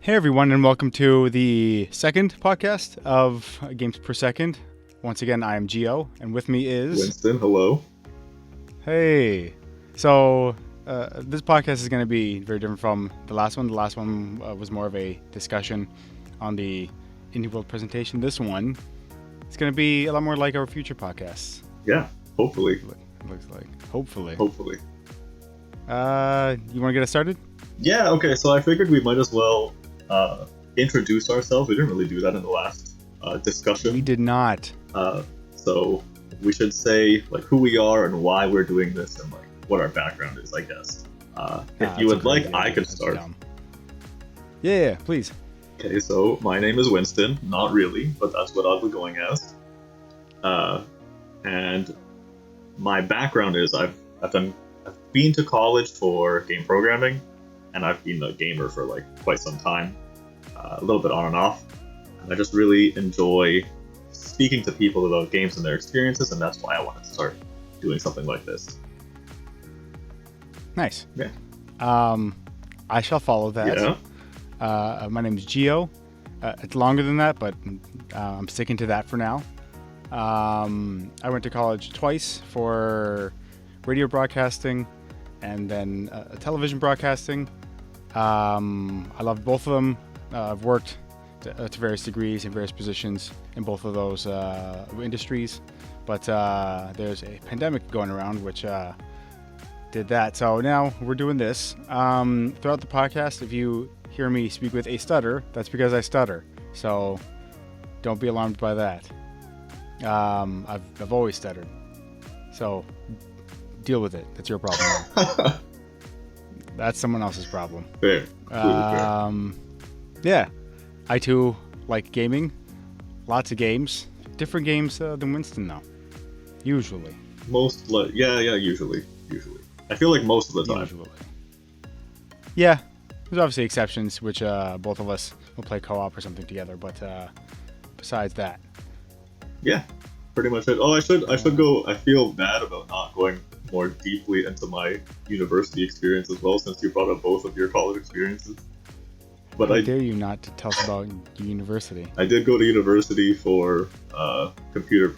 Hey everyone, and welcome to the second podcast of GamesPerSecond. Once again, I am Gio, and with me is... Winston, hello. Hey. So, this podcast is going to be very different from the last one. The last one was more of a discussion on the Indie World presentation. This one is going to be a lot more like our future podcasts. Yeah, hopefully. It looks like. Hopefully. Hopefully. You want to get us started? Yeah, okay, so I figured we might as well introduce ourselves. We didn't really do that in the last discussion. We did not. So we should say like who we are and why we're doing this and like what our background is, I guess. If you would like, I could start. Yeah, please. Okay, so my name is Winston. Not really, but that's what I'll be going as. And my background is I've been to college for game programming, and I've been a gamer for like quite some time, a little bit on and off. And I just really enjoy speaking to people about games and their experiences, and that's why I wanted to start doing something like this. Nice. Yeah. I shall follow that. Yeah. My name is Gio. It's longer than that, but I'm sticking to that for now. I went to college twice for radio broadcasting and then television broadcasting. I love both of them. I've worked to various degrees in various positions in both of those industries, but there's a pandemic going around which did that. So now we're doing this. Throughout the podcast, if you hear me speak with a stutter, that's because I stutter. So don't be alarmed by that. I've always stuttered. So deal with it. That's your problem. That's someone else's problem. Fair. Yeah. I too like gaming. Lots of games. Different games than Winston though. Usually. Usually. I feel like most of the time. Usually. Yeah. There's obviously exceptions, which both of us will play co-op or something together, but besides that. Yeah, pretty much it. Oh, I should go. I feel bad about not going more deeply into my university experience as well, since you brought up both of your college experiences. But How dare you not to tell us about your university? I did go to university for computer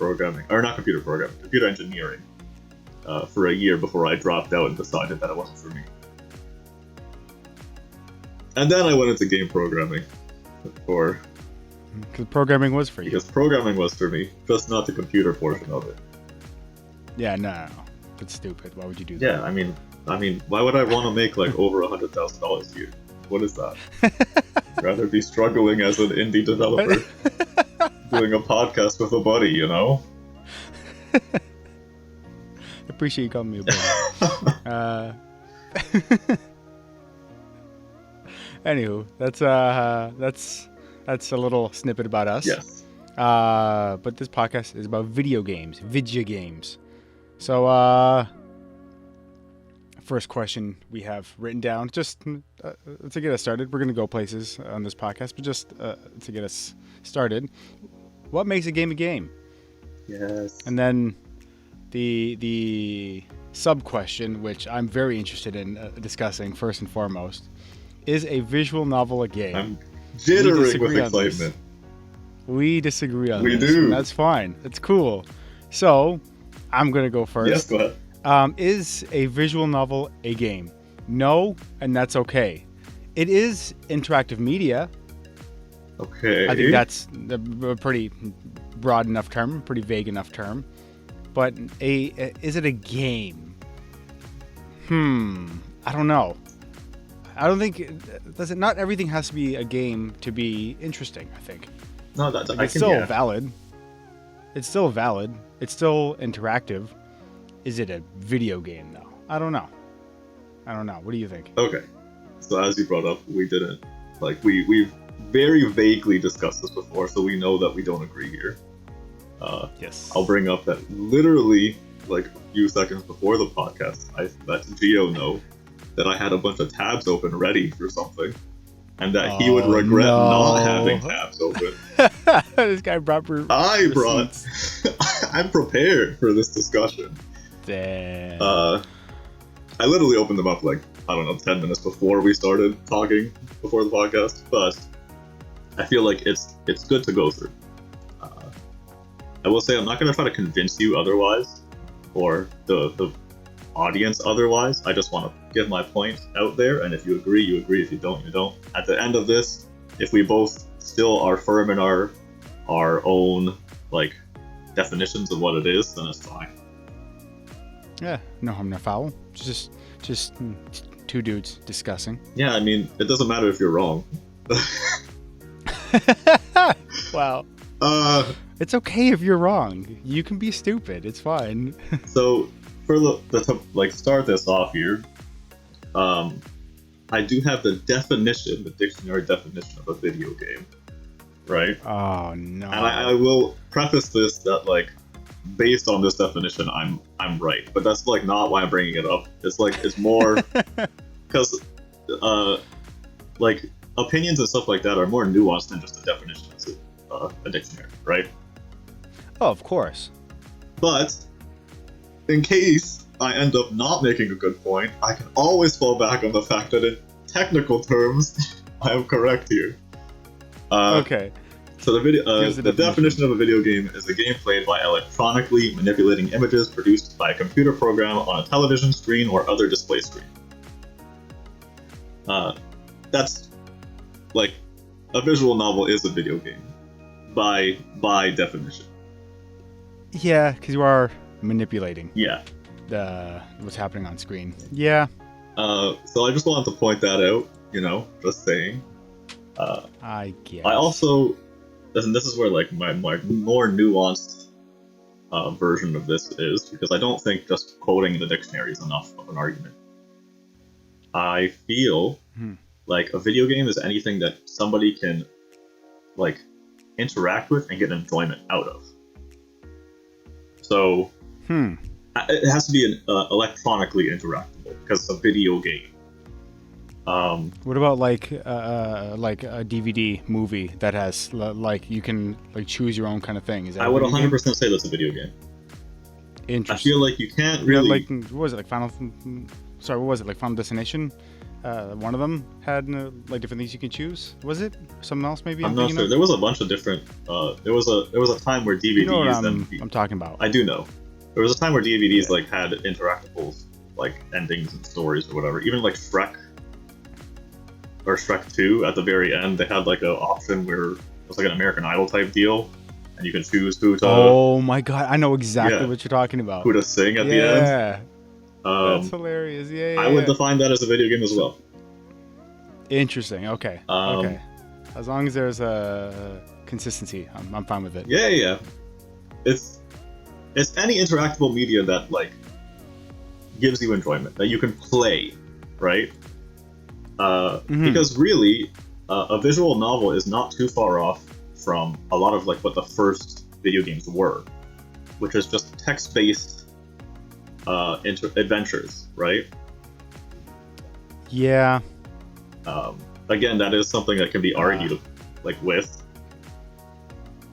engineering for a year before I dropped out and decided that it wasn't for me. And then I went into game programming Because programming was for you. Because programming was for me, just not the computer portion of it. Yeah, no. That's stupid. Why would you do that? Yeah, I mean, why would I want to make like over $100,000 a year? What is that? Rather be struggling as an indie developer, doing a podcast with a buddy, you know? Appreciate you calling me a buddy. Anywho, that's a little snippet about us. Yes. But this podcast is about video games. So, first question we have written down, just to get us started. We're going to go places on this podcast, but just to get us started. What makes a game a game? Yes. And then the sub-question, which I'm very interested in discussing first and foremost, is a visual novel a game? I'm jittering with excitement. We disagree on this. We do. That's fine. It's cool. So, I'm going to go first. Yes, go ahead. Is a visual novel a game? No, and that's okay. It is interactive media. Okay. I think that's a pretty broad enough term, pretty vague enough term. But is it a game? I don't know. I don't think not everything has to be a game to be interesting, I think. No, that's it's still valid. It's still valid. It's still interactive. Is it a video game though? I don't know. What do you think? Okay. So as you brought up, we didn't we've very vaguely discussed this before, so we know that we don't agree here. Yes. I'll bring up that literally like a few seconds before the podcast, I let Gio know that I had a bunch of tabs open ready for something, and that he would regret not having tabs open. This guy brought I'm prepared for this discussion. Damn. I literally opened them up like I don't know, 10 minutes before we started talking before the podcast, but I feel like it's good to go through. I will say I'm not going to try to convince you otherwise, or the audience otherwise. I just want to give my point out there, and if you agree, you agree. If you don't, you don't. At the end of this, if we both still are firm in our own like definitions of what it is, then it's fine. Yeah, no harm, no foul. Just two dudes discussing. Yeah, I mean, it doesn't matter if you're wrong. Wow. It's okay if you're wrong. You can be stupid. It's fine. So, for to like start this off here, I do have the dictionary definition of a video game, right? Oh no. And I will preface this that like, based on this definition, I'm right, but that's like not why I'm bringing it up. It's like it's more because like opinions and stuff like that are more nuanced than just a definition of a dictionary, right? Oh, of course. But in case I end up not making a good point, I can always fall back on the fact that in technical terms, I am correct here. Okay. So the definition of a video game is a game played by electronically manipulating images produced by a computer program on a television screen or other display screen. That's like a visual novel is a video game by definition. Yeah, because you are manipulating. Yeah. What's happening on screen. Yeah. So I just wanted to point that out. Just saying. I guess. I also, and this is where like my more nuanced version of this is, because I don't think just quoting the dictionary is enough of an argument. I feel like a video game is anything that somebody can like interact with and get enjoyment out of. So it has to be electronically interactable because it's a video game. What about like a DVD movie that has like you can like choose your own kind of thing? Is that I would 100% say that's a video game. Interesting. I feel like you can't really like what was it like Final Destination? One of them had like different things you can choose. Was it something else maybe? I'm not sure. There was a bunch of different. There was a time where DVDs. You know what I'm talking about. I do know. There was a time where DVDs like had interactables, like endings and stories or whatever. Even like Shrek or Shrek 2 at the very end, they had like an option where it was like an American Idol type deal, and you can choose who to. Oh my god, I know exactly what you're talking about. Who to sing at the end. Yeah. That's hilarious. Yeah, I would define that as a video game as well. Interesting. Okay. Okay. As long as there's a consistency, I'm fine with it. Yeah. It's any interactable media that like gives you enjoyment that you can play, right? Because really, a visual novel is not too far off from a lot of like what the first video games were, which is just text-based adventures, right? Yeah. Again, that is something that can be argued like with.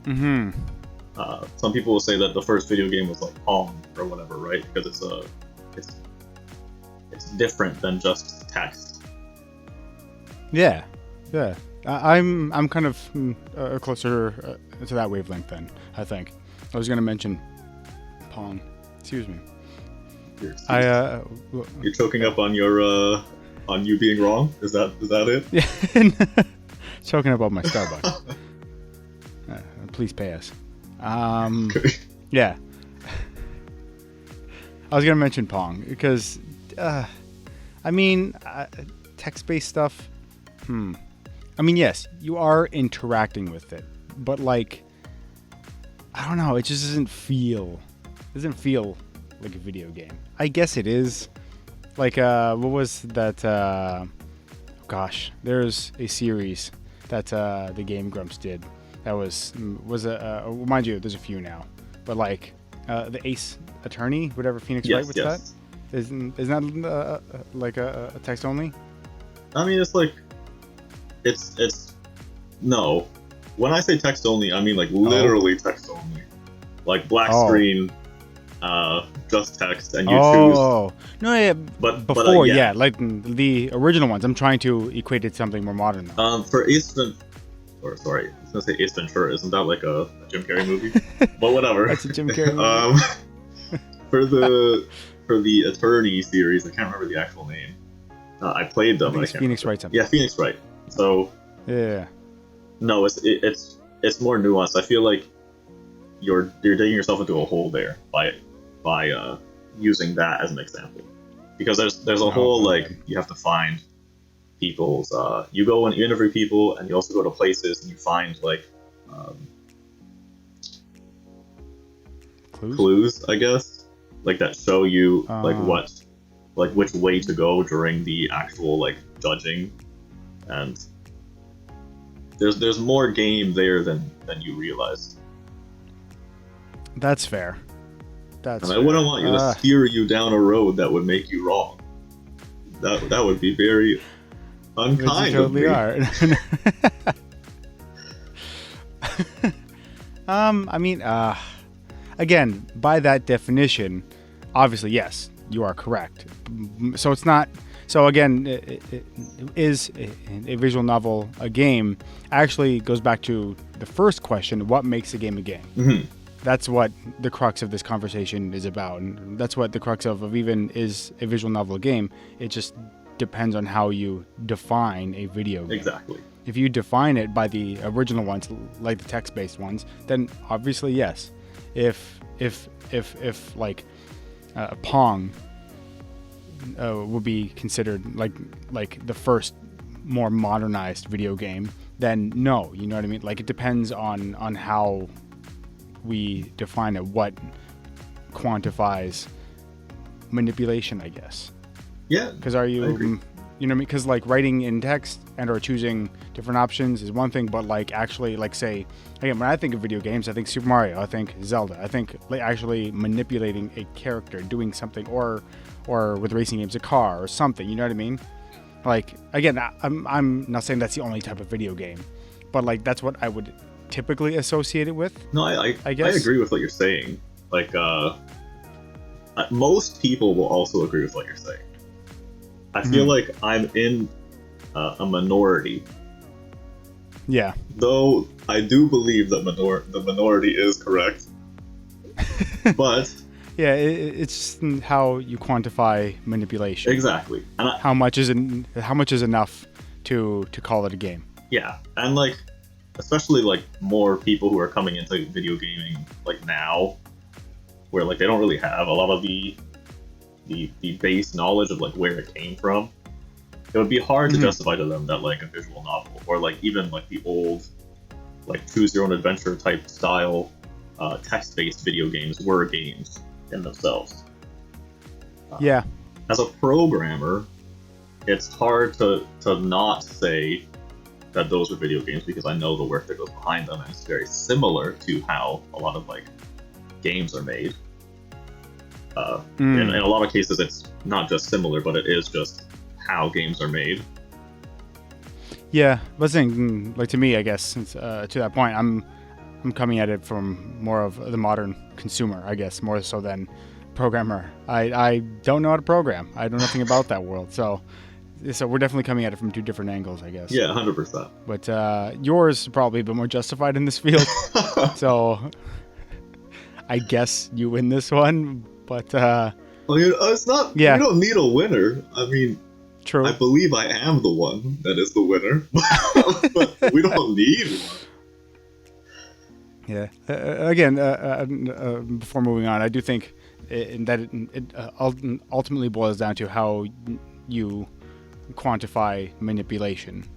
Some people will say that the first video game was like Pong or whatever, right? Because it's different than just text. Yeah. I'm kind of closer to that wavelength then. I think I was going to mention Pong. Excuse me. You're choking up on your on you being wrong. Is that it? Yeah. Choking up on my Starbucks. Please pay us. Yeah. I was gonna mention Pong because, I mean, text-based stuff. I mean, yes, you are interacting with it, but like, I don't know. It just doesn't feel like a video game. I guess it is. Like, what was that? Gosh, there's a series that the Game Grumps did. That was mind you, there's a few now, but like the Ace Attorney, whatever Phoenix Wright. What's that? Isn't that like a text only? I mean, it's like it's no. When I say text only, I mean like literally text only, like black screen. just text, and you choose. Oh no, yeah, But before, yeah. yeah, like the original ones. I'm trying to equate it to something more modern though. For Ace sorry, I was gonna say Ace Ventura. Isn't that like a Jim Carrey movie? But whatever. That's a Jim Carrey movie. For the Attorney series, I can't remember the actual name. I played them. I think it's Phoenix Wright something. Yeah, Phoenix Wright. So Yeah. no, it's more nuanced. I feel like you're digging yourself into a hole there by using that as an example, because there's a whole like you have to find people's you go and you interview people, and you also go to places and you find like clues, I guess, like that show you like which way to go during the actual like judging, and there's more game there than you realize. That's fair. And I wouldn't want you to steer you down a road that would make you wrong. That would be very unkind of me. Are. I mean, again, by that definition, obviously, yes, you are correct. So it's not. So again, is a visual novel a game? Actually, goes back to the first question: what makes a game a game? Mm-hmm. That's what the crux of this conversation is about, and that's what the crux of even is a visual novel a game. It just depends on how you define a video game. Exactly. If you define it by the original ones, like the text-based ones, then obviously yes. If like Pong would be considered like the first more modernized video game, then no, you know what I mean? Like it depends on how we define it, what quantifies manipulation, I guess. Yeah. Because are you, you know what I mean? Because like writing in text and or choosing different options is one thing, but like actually, like say, again, when I think of video games, I think Super Mario, I think Zelda, I think like actually manipulating a character, doing something, or with racing games, a car or something. You know what I mean? Like again, I'm not saying that's the only type of video game, but like that's what I would typically associate it with. No, I guess I agree with what you're saying. Like most people will also agree with what you're saying. I feel like I'm in a minority. Yeah. Though I do believe that the minority is correct. But yeah, it's just how you quantify manipulation. Exactly. And how much is enough to call it a game? Yeah, and like especially like more people who are coming into video gaming like now, where like they don't really have a lot of the base knowledge of like where it came from. It would be hard to justify to them that like a visual novel or like even like the old like choose your own adventure type style text-based video games were games in themselves. Yeah. As a programmer, it's hard to not say that those were video games because I know the work that goes behind them, and it's very similar to how a lot of like games are made. In a lot of cases, it's not just similar, but it is just how games are made. Yeah, but saying like to me, I guess since, to that point, I'm coming at it from more of the modern consumer, I guess, more so than programmer. I don't know how to program. I know nothing about that world, so we're definitely coming at it from two different angles, I guess. Yeah, 100%. But yours is probably a bit more justified in this field, so I guess you win this one. But well, it's not. Yeah. We don't need a winner. I mean, true. I believe I am the one that is the winner, but we don't need one. Yeah. Again, before moving on, I do think that it ultimately boils down to how you quantify manipulation.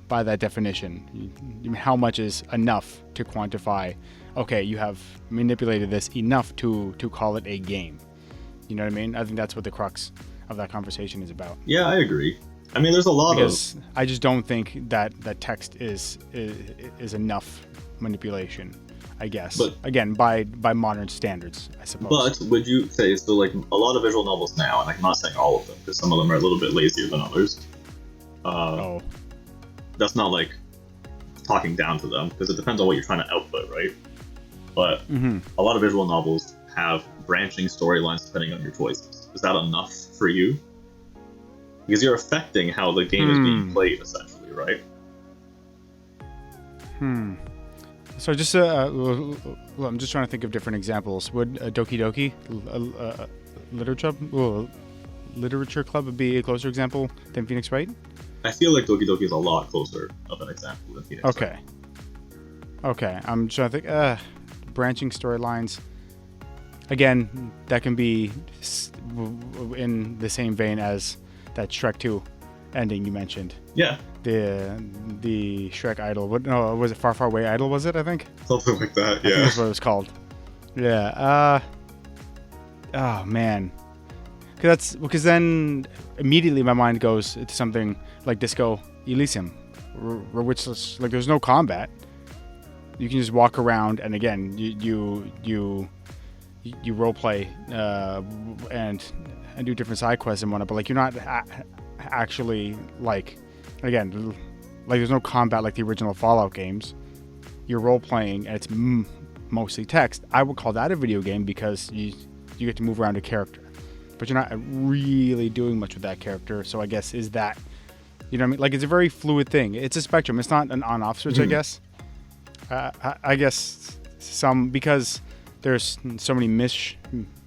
By that definition, how much is enough to quantify? Okay, you have manipulated this enough to call it a game. You know what I mean? I think that's what the crux of that conversation is about. Yeah, I agree. I mean, there's a lot because I just don't think that text is enough manipulation, I guess. But again, by modern standards, I suppose. But would you say, so like a lot of visual novels now, and I'm not saying all of them, because some of them are a little bit lazier than others. That's not like talking down to them, because it depends on what you're trying to output, right? But a lot of visual novels have branching storylines depending on your choices. Is that enough for you? Because you're affecting how the game is being played, essentially, right? So just I'm just trying to think of different examples. Would Doki Doki Literature Club be a closer example than Phoenix Wright? I feel like Doki Doki is a lot closer of an example than Phoenix Wright. Okay. I'm trying to think. Branching storylines. Again, that can be in the same vein as that Shrek 2 ending you mentioned. Yeah. The Shrek Idol. Was it Far Far Away Idol? Was it? I think. Something like that. Yeah. I think that's what it was called. Yeah. Oh man. Because then immediately my mind goes to something like Disco Elysium, which is like there's no combat. You can just walk around, and again, you role play and do different side quests and whatnot. But like you're not actually like, again, like there's no combat like the original Fallout games. You're role playing, and it's mostly text. I would call that a video game because you get to move around a character, but you're not really doing much with that character. So I guess is that, you know what I mean? Like it's a very fluid thing. It's a spectrum. It's not an on-off switch, I guess. I guess because there's so many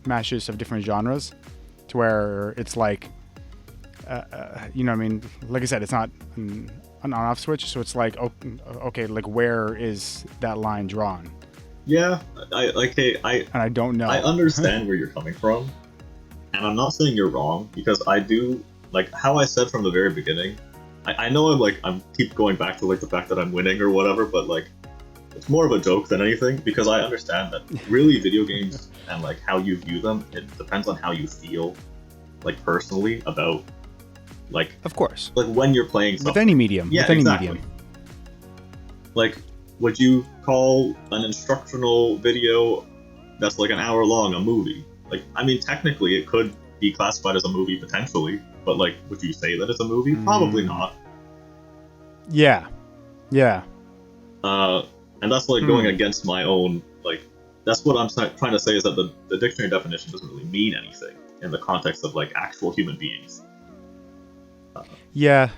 mashes of different genres to where it's like, you know what I mean? Like I said, it's not an on-off switch. So it's like, okay, like where is that line drawn? Yeah, I don't know. I understand where you're coming from, and I'm not saying you're wrong because I do, like how I said from the very beginning. I know I'm keep going back to like the fact that I'm winning or whatever, but like it's more of a joke than anything because I understand that really video games and like how you view them, it depends on how you feel, like personally about, like of course, like when you're playing something. With any medium. Yeah, with any exactly. medium. Like, would you call an instructional video that's like an hour long a movie? Like, I mean, technically it could be classified as a movie potentially, but like, would you say that it's a movie? Probably not. Yeah. And that's like going against my own, like, that's what I'm trying to say is that the dictionary definition doesn't really mean anything in the context of like actual human beings. Yeah,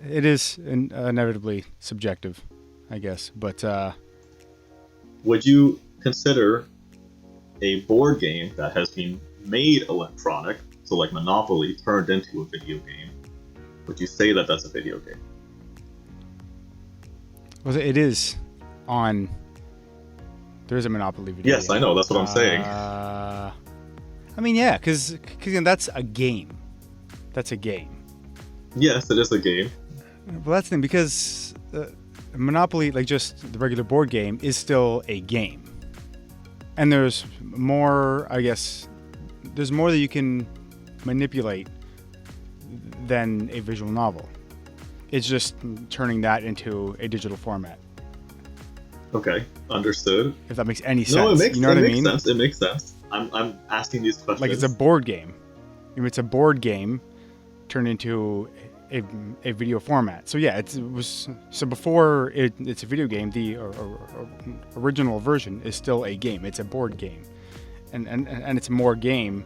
it is inevitably subjective, I guess. But would you consider a board game that has been made electronic, so like Monopoly turned into a video game, would you say that that's a video game? Well, it is on. There is a Monopoly video. Yes, game. I know. That's what I'm saying. I mean, yeah, because that's a game. That's a game. Yes, it is a game. Well, that's the thing, because Monopoly, like just the regular board game, is still a game. And there's more, I guess, there's more that you can manipulate than a visual novel. It's just turning that into a digital format. Okay, understood. If that makes any sense. No, it makes, you know what I mean? Sense. It makes sense. I'm asking these questions. Like it's a board game. It's a board game turned into a video format. So yeah, it was so before it's a video game. The original version is still a game. It's a board game, and it's more game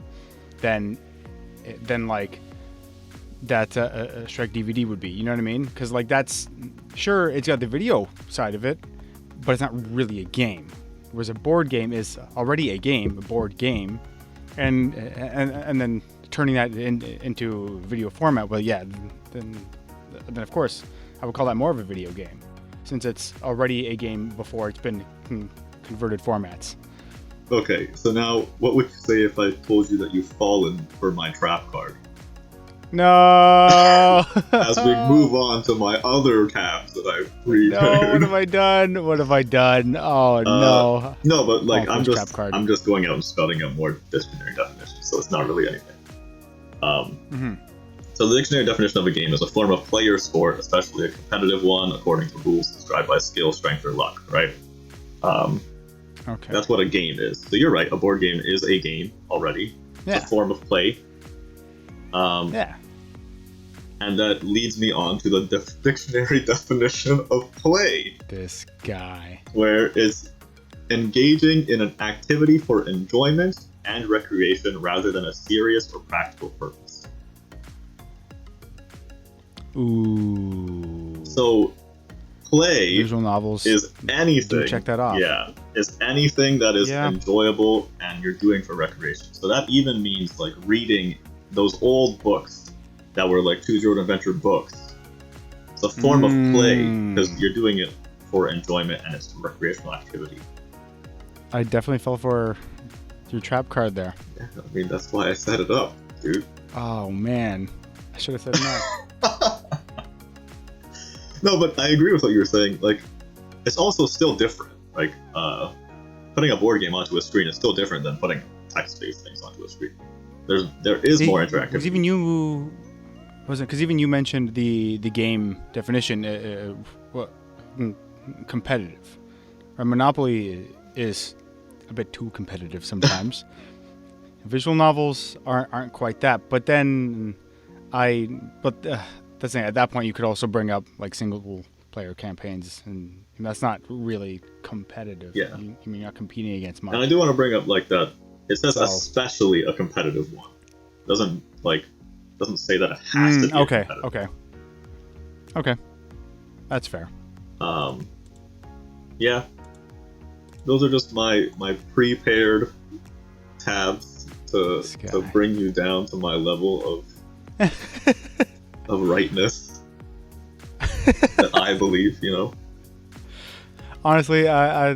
than like that a Shrek DVD would be. You know what I mean? Because like that's sure it's got the video side of it, but it's not really a game. Whereas a board game is already a game, a board game, and then turning that into video format. Well, yeah, then of course I would call that more of a video game, since it's already a game before it's been converted formats. Okay, so now what would you say if I told you that you've fallen for my trap card? No. As we move on to my other tabs that I've read. No, what have I done? What have I done? Oh no. No, but like I'm just going out and spelling out more dictionary definitions, so it's not really anything. So the dictionary definition of a game is a form of play or sport, especially a competitive one, according to rules described by skill, strength, or luck. Right? Okay. That's what a game is. So you're right. A board game is a game already. Yeah. It's a form of play. Yeah. And that leads me on to the dictionary definition of play. This guy. Where it's engaging in an activity for enjoyment and recreation rather than a serious or practical purpose. Ooh. So, play visual novels is anything. Do check that off. Yeah, it's anything that is Yeah. enjoyable and you're doing for recreation. So that even means like reading those old books that were like Choose Your Own Adventure books. It's a form of play because you're doing it for enjoyment and it's a recreational activity. I definitely fell for your trap card there. Yeah, I mean that's why I set it up, dude. Oh man, I should have said no. No, but I agree with what you were saying. Like, it's also still different. Like, putting a board game onto a screen is still different than putting text-based things onto a screen. There is more interactivity. Because even you mentioned the game definition. Competitive. Monopoly is a bit too competitive sometimes. Visual novels aren't quite that. But then that's the thing. At that point, you could also bring up like single-player campaigns, and that's not really competitive. Yeah, you're not competing against much. And I do want to bring up like that. It says especially a competitive one. Doesn't say that it has to be competitive. Okay. That's fair. Yeah. Those are just my prepared tabs to bring you down to my level of rightness that I believe, you know. Honestly, I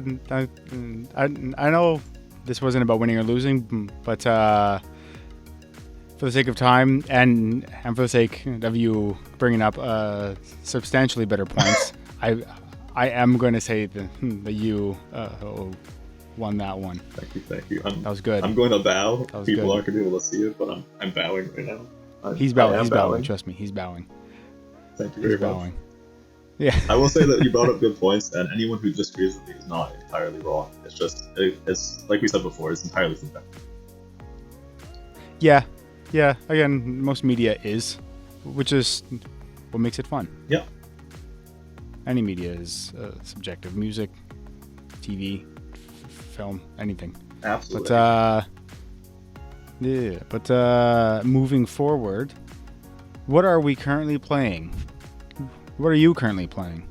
know this wasn't about winning or losing, but for the sake of time and for the sake of you bringing up substantially better points, I am going to say that you won that one. Thank you. That was good. I'm going to bow. People good. aren't going to be able to see it, but I'm bowing right now. He's bowing. Trust me, he's bowing. Thank you very much. Yeah. I will say that you brought up good points, and anyone who disagrees with me is not entirely wrong. It's just, it's like we said before, it's entirely subjective. Yeah. Again, most media is, which is what makes it fun. Yep. Any media is subjective. Music, TV, film, anything. Absolutely. But moving forward, what are we currently playing? What are you currently playing?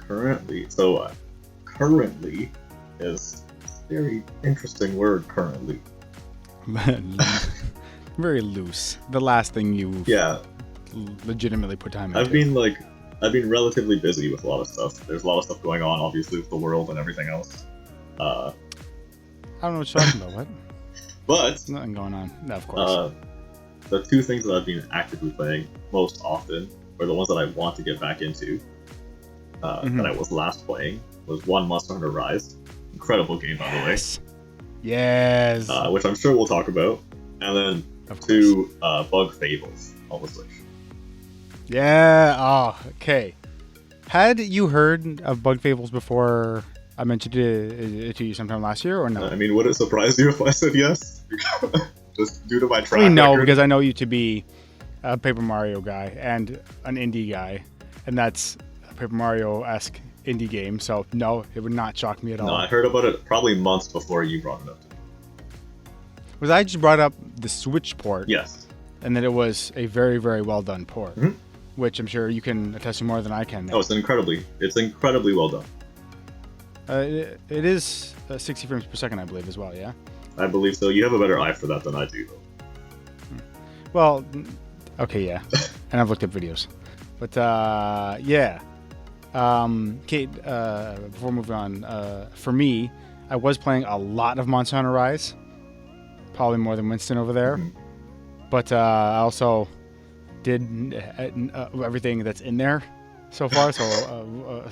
Currently is a very interesting word, currently. Very loose. The last thing you legitimately put time into. I've been relatively busy with a lot of stuff. There's a lot of stuff going on, obviously, with the world and everything else. I don't know what you're talking about. What? But there's nothing going on. No, of course. The two things that I've been actively playing most often, or the ones that I want to get back into, that I was last playing, was one, Monster Hunter Rise. Incredible game, by the way. Yes. Which I'm sure we'll talk about. And then two, Bug Fables, all of which. Yeah. Oh, okay. Had you heard of Bug Fables before I mentioned it to you sometime last year, or no? I mean, would it surprise you if I said yes? Just due to my track record? No, because I know you to be a Paper Mario guy and an indie guy, and that's a Paper Mario-esque indie game, so no, it would not shock me at all. No, I heard about it probably months before you brought it up to me. Was I just brought up the Switch port? Yes. And that it was a very, very well done port, which I'm sure you can attest to more than I can now. Oh, it's incredibly well done. It is 60 frames per second, I believe, as well, yeah? I believe so. You have a better eye for that than I do, though. Well, okay, yeah. And I've looked at videos. But, yeah. Kate, before moving on, for me, I was playing a lot of Monster Hunter Rise. Probably more than Winston over there. But I also did everything that's in there so far. So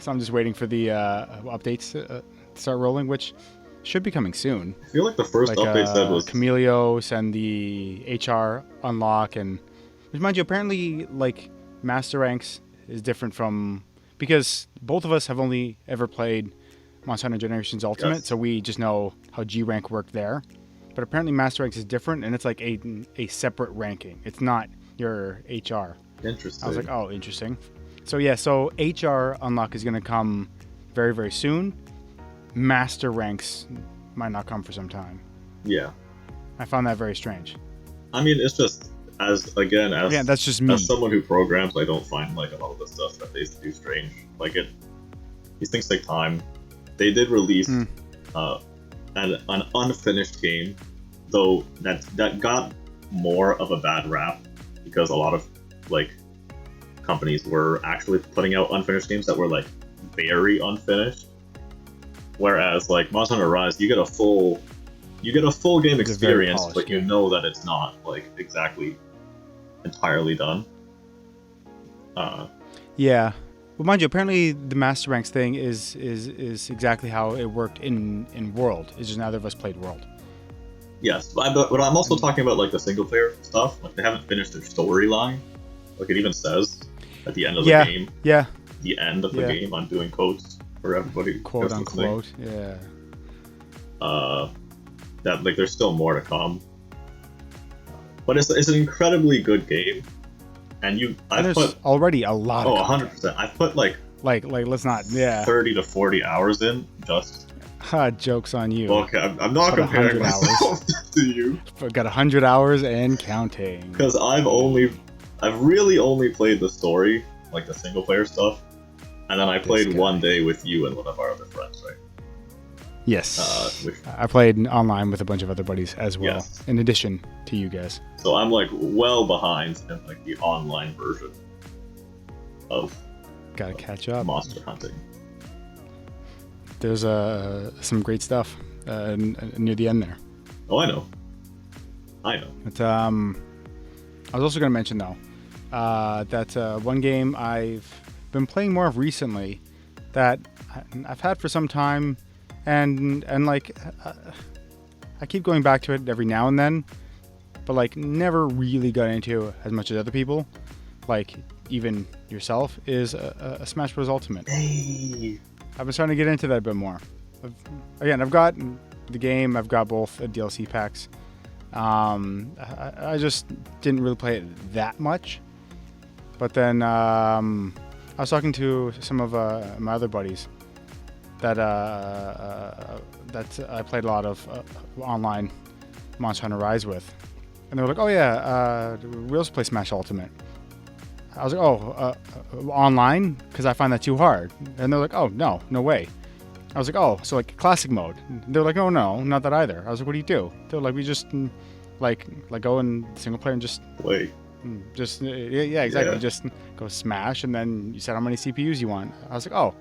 I'm just waiting for the updates to start rolling, which should be coming soon. I feel like the first update said was Chameleos and the HR unlock, and mind you, apparently like Master Ranks is different from, because both of us have only ever played Monster Hunter Generations Ultimate, so we just know how G rank worked there. But apparently Master Ranks is different, and it's like a separate ranking. It's not your HR. Interesting. I was like, oh, interesting. So yeah, so HR unlock is going to come very, very soon. master ranks might not come for some time. Yeah. I found that very strange. I mean, it's just that's just me. As someone who programs, I don't find like a lot of the stuff that they do strange. Like these things take time. They did release an unfinished game, though that got more of a bad rap because a lot of like companies were actually putting out unfinished games that were like very unfinished. Whereas like Monster Hunter Rise, you get a full game experience, but you know that it's not like exactly entirely done. Yeah. Well, mind you, apparently the Master Ranks thing is exactly how it worked in World. It's just neither of us played World. Yes, but I'm also talking about like the single player stuff. Like they haven't finished their storyline. Like it even says at the end of the game. Yeah. The end of the game. I'm doing quotes for everybody. Quote unquote. Yeah. That like there's still more to come. But it's an incredibly good game. And I've put already a lot. Oh, 100%. I've put like let's not. Yeah. 30 to 40 hours in just. Joke's on you. Okay, I'm not comparing myself to you. I've got 100 hours and counting. Because I've really only played the story, like the single player stuff, and then I played one day with you and one of our other friends, right? Yes. I played online with a bunch of other buddies as well, yes. In addition to you guys. So I'm like well behind in like the online version of gotta catch up. Monster hunting. There's some great stuff near the end there. Oh, I know. But I was also going to mention though that one game I've been playing more of recently that I've had for some time, and like I keep going back to it every now and then, but like never really got into as much as other people, like even yourself, is a Smash Bros. Ultimate. Hey. I've been starting to get into that a bit more. I've got the game. I've got both DLC packs. I just didn't really play it that much. But then I was talking to some of my other buddies that I played a lot of online Monster Hunter Rise with, and they were like, "Oh yeah, we also play Smash Ultimate." I was like, "Oh, online?" Because I find that too hard. And they're like, "Oh no way." I was like, "Oh, so like classic mode?" And they're like, "Oh no, not that either." I was like, "What do you do?" They're like, "We just like go in single player and just play." Yeah, exactly. Yeah. Just go smash, and then you set how many CPUs you want. I was like, "Oh,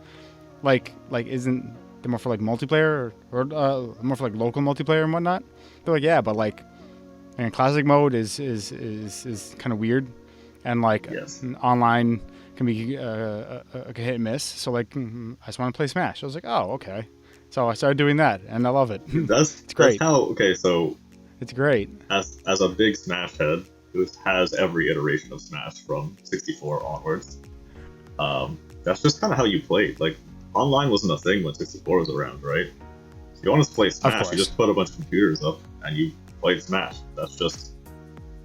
like isn't there more for like multiplayer or more for like local multiplayer and whatnot?" They're like, "Yeah, but like, and classic mode is kind of weird." And like online can be a hit and miss. So like I just want to play Smash. I was like, oh, okay. So I started doing that, and I love it. It's great. So it's great. As a big Smash head who has every iteration of Smash from 64 onwards, that's just kind of how you played. Like online wasn't a thing when 64 was around, right? If you want to play Smash, you just put a bunch of computers up and you played Smash.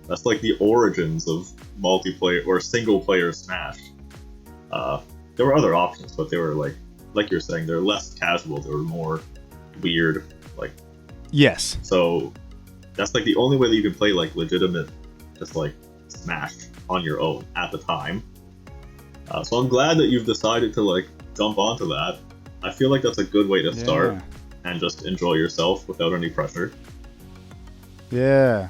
That's like the origins of multiplayer or single player Smash. There were other options, but they were like you're saying, they're less casual. They were more weird. Like yes. So that's like the only way that you can play like legitimate, just like Smash on your own at the time. So I'm glad that you've decided to like jump onto that. I feel like that's a good way to start and just enjoy yourself without any pressure. Yeah.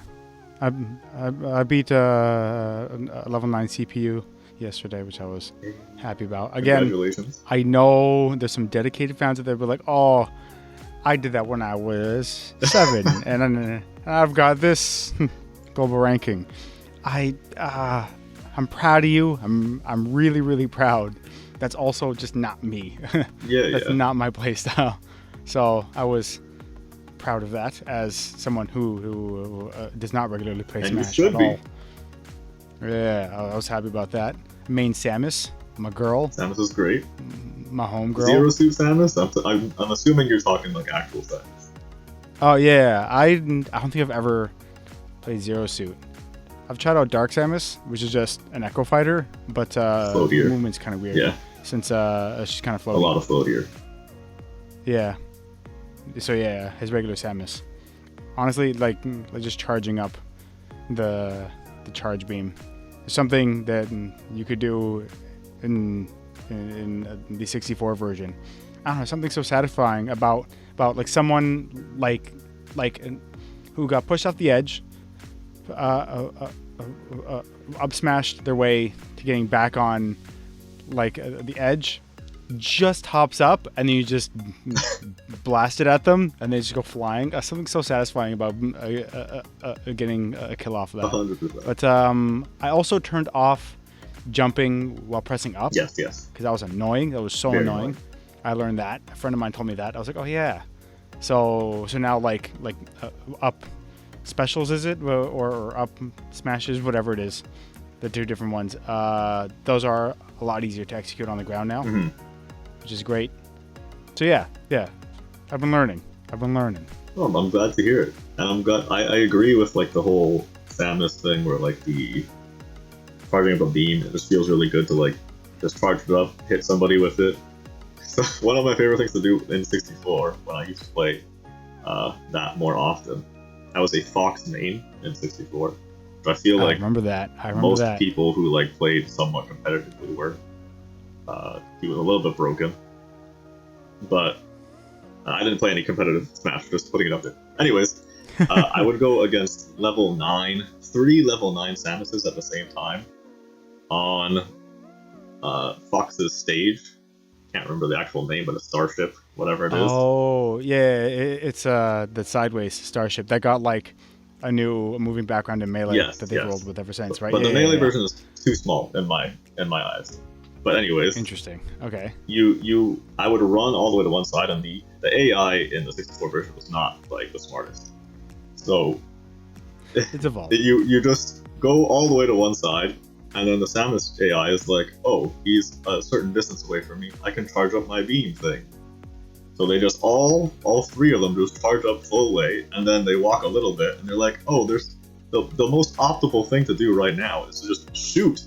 I beat a level 9 CPU yesterday, which I was happy about. Again, congratulations. I know there's some dedicated fans out there, but like, oh, I did that when I was 7, and I've got this global ranking. I'm proud of you. I'm really, really proud. That's also just not me. That's not my playstyle. So I was proud of that as someone who does not regularly play Smash at all. Yeah, I was happy about that. Main Samus, my girl. Samus is great. My home girl. Zero Suit Samus? I'm assuming you're talking like actual Samus. Oh yeah, I don't think I've ever played Zero Suit. I've tried out Dark Samus, which is just an Echo Fighter, but the movement's kind of weird. Yeah. Since she's kind of floaty. A lot of floatier. Yeah. So yeah, his regular Samus. Honestly, like just charging up the charge beam. Something that you could do in the 64 version. I don't know, something so satisfying about like someone like who got pushed off the edge, up smashed their way to getting back on like the edge, just hops up and then you just blast it at them and they just go flying. Something so satisfying about getting a kill off of that. 100%. But I also turned off jumping while pressing up. Yes. Because that was annoying. That was so Very annoying. I learned that. A friend of mine told me that. I was like, oh yeah. So now like up specials, is it, or up smashes, whatever it is, the two different ones. Those are a lot easier to execute on the ground now, which is great. So yeah, I've been learning. Oh, I'm glad to hear it, and I'm glad. I agree with like the whole Samus thing, where like the charging up a beam, it just feels really good to like just charge it up, hit somebody with it. So one of my favorite things to do in 64 when I used to play that more often. I was a Fox main in 64. So I feel like I remember that. most people who like played somewhat competitively were. He was a little bit broken, but I didn't play any competitive Smash. Just putting it up there. Anyways, I would go against level 9, 3 level 9 Samuses at the same time on Fox's stage. Can't remember the actual name, but a starship, whatever it is. Oh yeah, it's the Sideways starship that got like a new moving background in Melee that they've rolled with ever since, right? But the Melee version is too small in my eyes. But anyways, interesting. Okay. I would run all the way to one side, and the AI in the 64 version was not like the smartest. So it's evolved. You just go all the way to one side, and then the Samus AI is like, oh, he's a certain distance away from me. I can charge up my beam thing. So they just all three of them just charge up full way, and then they walk a little bit, and they're like, oh, there's the most optimal thing to do right now is to just shoot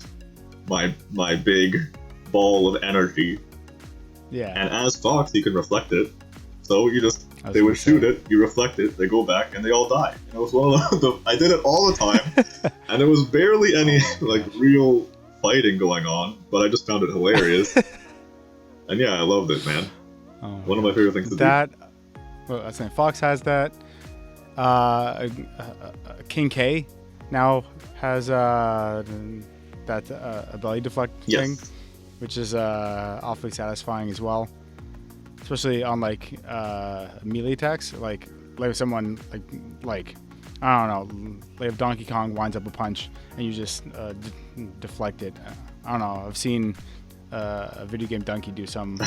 my big ball of energy. Yeah. And as Fox, you can reflect it. So they would shoot it, you reflect it, they go back, and they all die. And it was one of I did it all the time, and there was barely any like real fighting going on, but I just found it hilarious. And yeah, I loved it, man. Oh, one of my favorite things to do. Well, I was saying Fox has that. King K now has that belly deflect thing, which is awfully satisfying as well, especially on like melee attacks. Like someone like I don't know, like if Donkey Kong winds up a punch and you just deflect it. I don't know. I've seen a video game donkey do some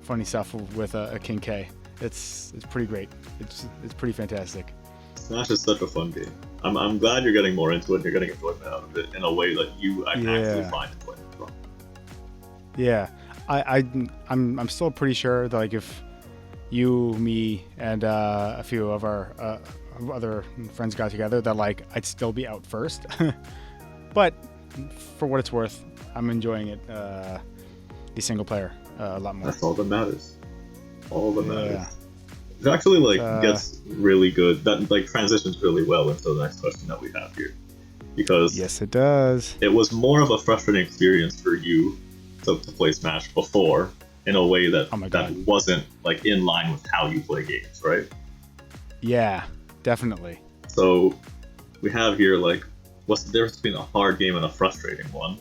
funny stuff with a King K. It's pretty great. It's pretty fantastic. Smash is such a fun game. I'm glad you're getting more into it. You're getting enjoyment out of it in a way that you actually find enjoyment from. Yeah, I'm still pretty sure that like if you, me, and a few of our other friends got together, that like I'd still be out first. But for what it's worth, I'm enjoying it. The single player a lot more. That's all that matters. All that matters. It actually gets really good. That like transitions really well into the next question that we have here, because yes, it does. It was more of a frustrating experience for you to play Smash before, in a way that that wasn't like in line with how you play games, right? Yeah, definitely. So we have here like, what's the difference between a hard game and a frustrating one?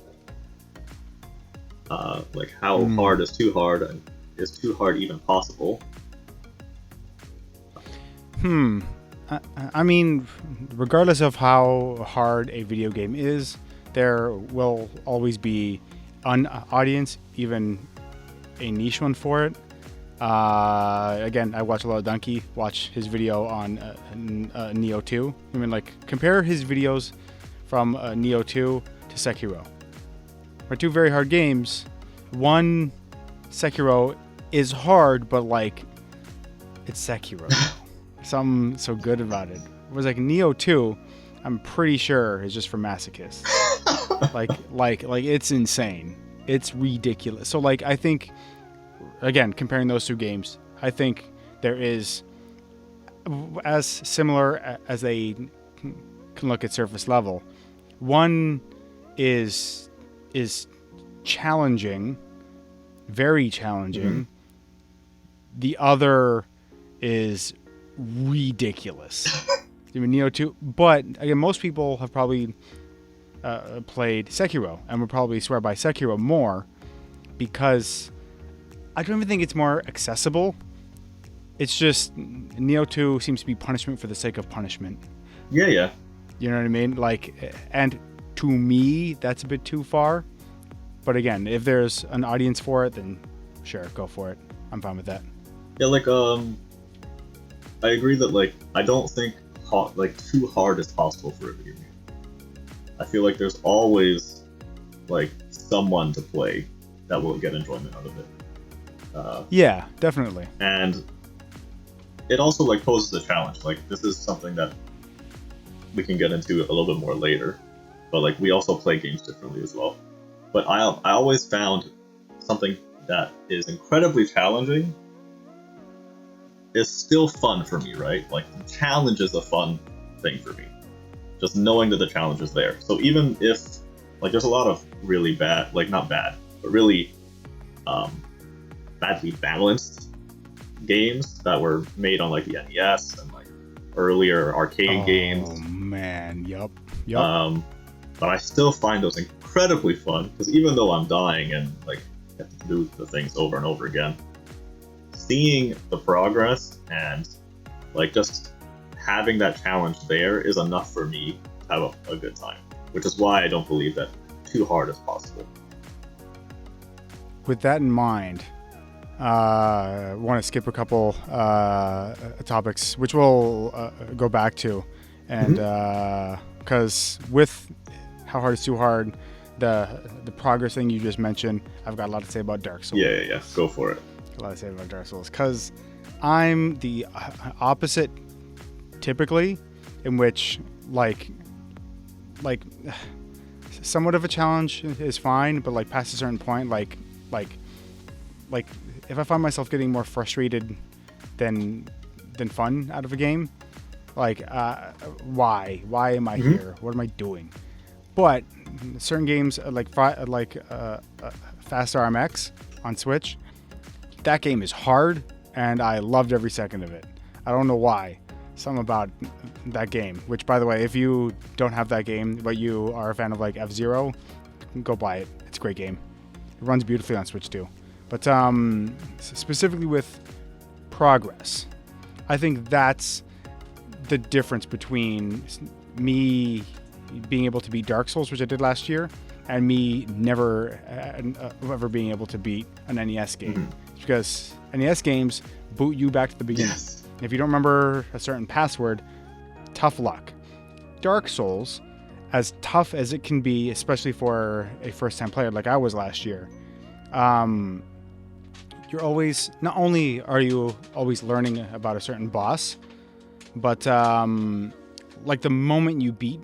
Like how hard is too hard, and is too hard even possible? I mean, regardless of how hard a video game is, there will always be an audience, even a niche one for it. Again, I watch a lot of Donkey. Watch his video on Neo 2. I mean, like, compare his videos from Neo 2 to Sekiro. Are two very hard games. One, Sekiro, is hard, but like, it's Sekiro. Something so good about it. Whereas like Neo 2, I'm pretty sure is just for masochists. like it's insane. It's ridiculous. So like I think, again, comparing those two games, I think there is, as similar as they can look at surface level, one is challenging, very challenging. Mm-hmm. The other is ridiculous. I mean, Neo 2, but again, most people have probably played Sekiro and would probably swear by Sekiro more because I don't even think it's more accessible. It's just Neo 2 seems to be punishment for the sake of punishment. Yeah. You know what I mean? Like, and to me, that's a bit too far. But again, if there's an audience for it, then sure, go for it. I'm fine with that. Yeah, like, I agree that, like, I don't think, too hard is possible for a video game. I feel like there's always, like, someone to play that will get enjoyment out of it. Yeah, definitely. And it also, like, poses a challenge. Like, this is something that we can get into a little bit more later. But, like, we also play games differently as well. But I always found something that is incredibly challenging is still fun for me, right? Like, the challenge is a fun thing for me. Just knowing that the challenge is there. So even if, like, there's a lot of really bad, like, not bad, but really badly balanced games that were made on, like, the NES and, like, earlier arcade games. Oh, man. Yup. But I still find those incredibly fun, because even though I'm dying and, like, have to do the things over and over again, seeing the progress and, like, just having that challenge there is enough for me to have a good time, which is why I don't believe that too hard is possible. With that in mind, I want to skip a couple topics, which we'll go back to, and because with How Hard is Too Hard, the progress thing you just mentioned, I've got a lot to say about Dark Souls. Yeah. Go for it. A lot to say about Dark Souls, because I'm the opposite typically, in which like somewhat of a challenge is fine, but like past a certain point, like if I find myself getting more frustrated than fun out of a game, like why am I here? What am I doing? But certain games like Fast RMX on Switch, that game is hard, and I loved every second of it. I don't know why. Something about that game, which, by the way, if you don't have that game, but you are a fan of, like, F-Zero, go buy it. It's a great game. It runs beautifully on Switch, too. But specifically with progress, I think that's the difference between me being able to beat Dark Souls, which I did last year, and me never ever being able to beat an NES game. Because NES games boot you back to the beginning. Yes. If you don't remember a certain password, tough luck. Dark Souls, as tough as it can be, especially for a first-time player like I was last year, you're always, not only are you always learning about a certain boss, but like the moment you beat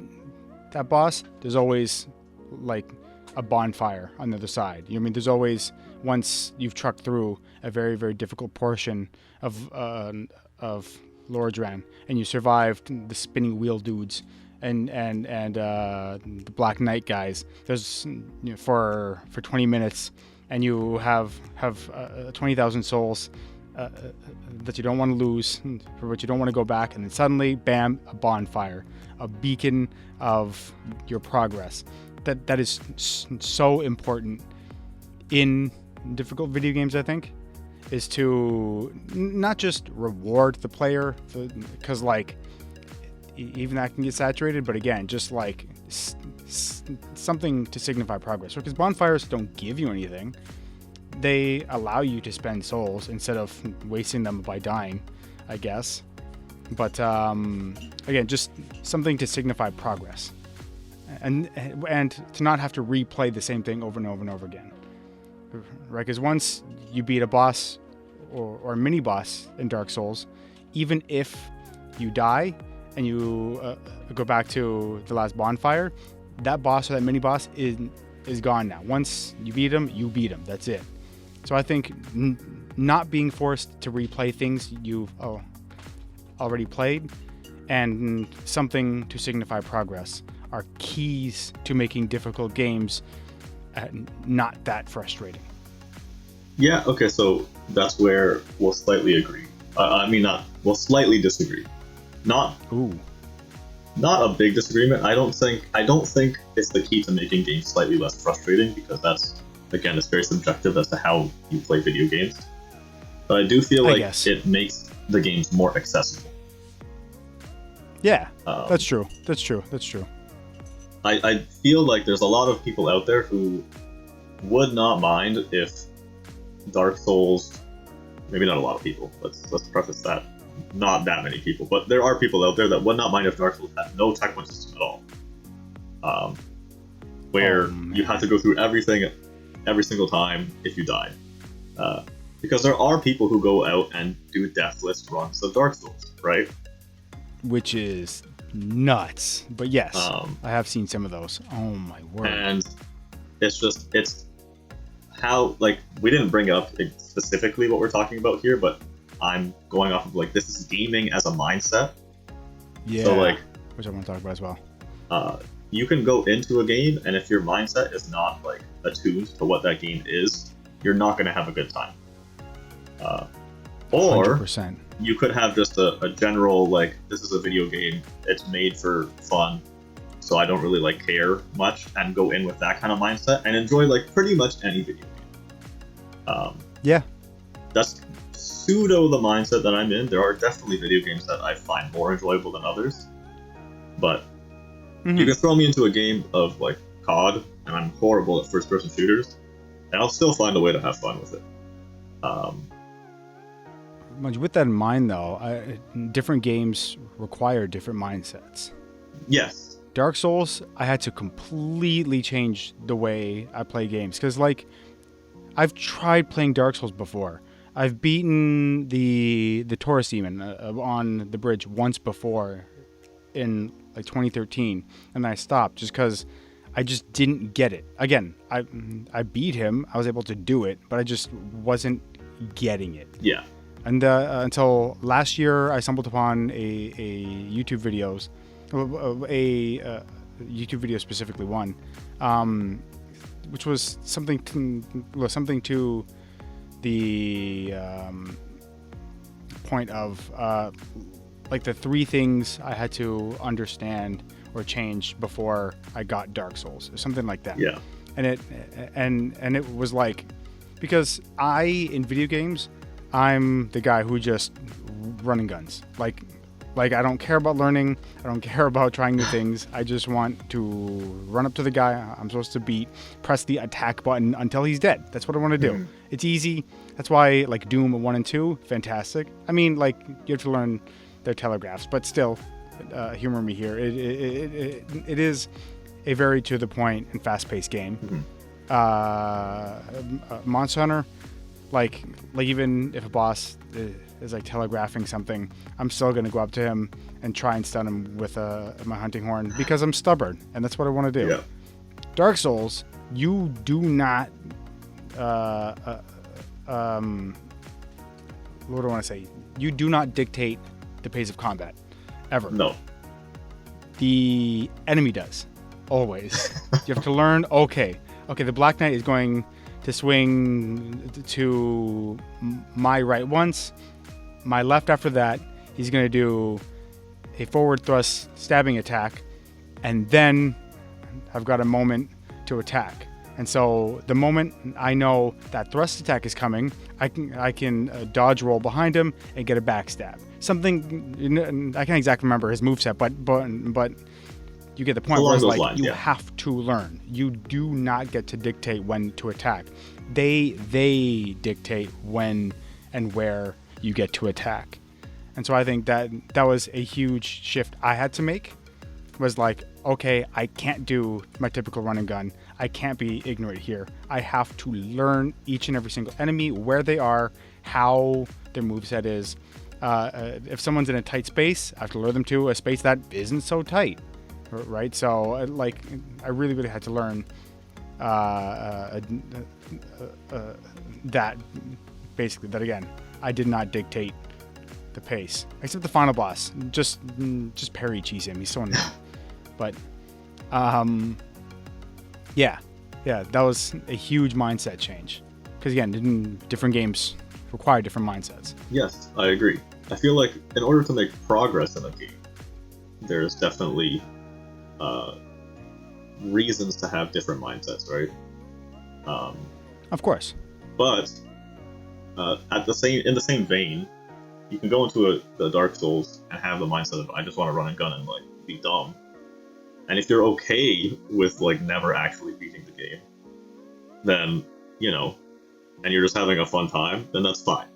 that boss, there's always like a bonfire on the other side. You know what I mean? There's always, once you've trucked through a very, very difficult portion of Lordran, and you survived the spinning wheel dudes and the Black Knight guys. There's for 20 minutes, and you have 20,000 souls that you don't want to lose, for which you don't want to go back, and then suddenly, bam, a bonfire, a beacon of your progress. That is so important in difficult video games, I think, is to not just reward the player, because like even that can get saturated, but again, just like something to signify progress. Because bonfires don't give you anything. They allow you to spend souls instead of wasting them by dying, I guess. But again, just something to signify progress, and to not have to replay the same thing over and over and over again. Right? Because once you beat a boss or a mini boss in Dark Souls, even if you die and you go back to the last bonfire, that boss or that mini boss is gone now. Once you beat him, you beat him. That's it. So I think not being forced to replay things you've already played, and something to signify progress are keys to making difficult games not that frustrating. Yeah, okay, so that's where we'll slightly agree. We'll slightly disagree. Not a big disagreement. I don't think it's the key to making games slightly less frustrating, because that's, again, it's very subjective as to how you play video games. But I do feel like it makes the games more accessible. Yeah, that's true. I feel like there's a lot of people out there who would not mind if Dark Souls, maybe not a lot of people, let's preface that, not that many people, but there are people out there that would not mind if Dark Souls had no checkpoint system at all. Where you had to go through everything every single time if you died. Because there are people who go out and do death list runs of Dark Souls, right? Which is nuts. But yes, I have seen some of those. Oh my word. And it's how, like, we didn't bring up specifically what we're talking about here, but I'm going off of, like, this is gaming as a mindset. Yeah. So, like, which I want to talk about as well. You can go into a game, and if your mindset is not, like, attuned to what that game is, you're not going to have a good time. Or 100%. You could have just a general, like, this is a video game, it's made for fun, so I don't really, like, care much, and go in with that kind of mindset and enjoy, like, pretty much any video game. Yeah. That's pseudo the mindset that I'm in. There are definitely video games that I find more enjoyable than others, but you can throw me into a game of, like, COD, and I'm horrible at first-person shooters, and I'll still find a way to have fun with it. With that in mind, though, different games require different mindsets. Yes. Dark Souls, I had to completely change the way I play games, because, like, I've tried playing Dark Souls before. I've beaten the Taurus Demon on the bridge once before in, like, 2013, and I stopped just because I just didn't get it. Again, I beat him, I was able to do it, but I just wasn't getting it. Yeah. And until last year, I stumbled upon a YouTube videos, a YouTube video specifically one, which was something to the point of like the 3 things I had to understand or change before I got Dark Souls, or something like that. Yeah. And it was like, because in video games, I'm the guy who just running guns. Like I don't care about learning. I don't care about trying new things. I just want to run up to the guy I'm supposed to beat, press the attack button until he's dead. That's what I want to do. It's easy. That's why, like, Doom 1 and 2, fantastic. I mean, like, you have to learn their telegraphs, but still, humor me here. It is a very to the point and fast-paced game. Monster Hunter, like even if a boss is like telegraphing something, I'm still gonna go up to him and try and stun him with my hunting horn, because I'm stubborn and that's what I want to do. Yeah. Dark Souls, you do not what do I want to say? You do not dictate the pace of combat ever. No. The enemy does, always. You have to learn. Okay, the Black Knight is going to swing to my right once, my left after that. He's going to do a forward thrust stabbing attack, and then I've got a moment to attack. And so the moment I know that thrust attack is coming, I can dodge roll behind him and get a backstab. Something, I can't exactly remember his moveset, but you get the point. Where it's like, lines, you have to learn. You do not get to dictate when to attack. They dictate when and where you get to attack. And so I think that was a huge shift I had to make. Was like, okay, I can't do my typical run and gun. I can't be ignorant here. I have to learn each and every single enemy, where they are, how their moveset is. If someone's in a tight space, I have to lure them to a space that isn't so tight. Right, so I really, really had to learn that basically. That again, I did not dictate the pace, except the final boss. Just parry cheese him. He's so annoying. But, yeah, that was a huge mindset change. Because again, different games require different mindsets. Yes, I agree. I feel like in order to make progress in a game, there's definitely reasons to have different mindsets, right? Of course. But in the same vein, you can go into the Dark Souls and have the mindset of I just want to run and gun and like be dumb. And if you're okay with like never actually beating the game, then and you're just having a fun time, then that's fine.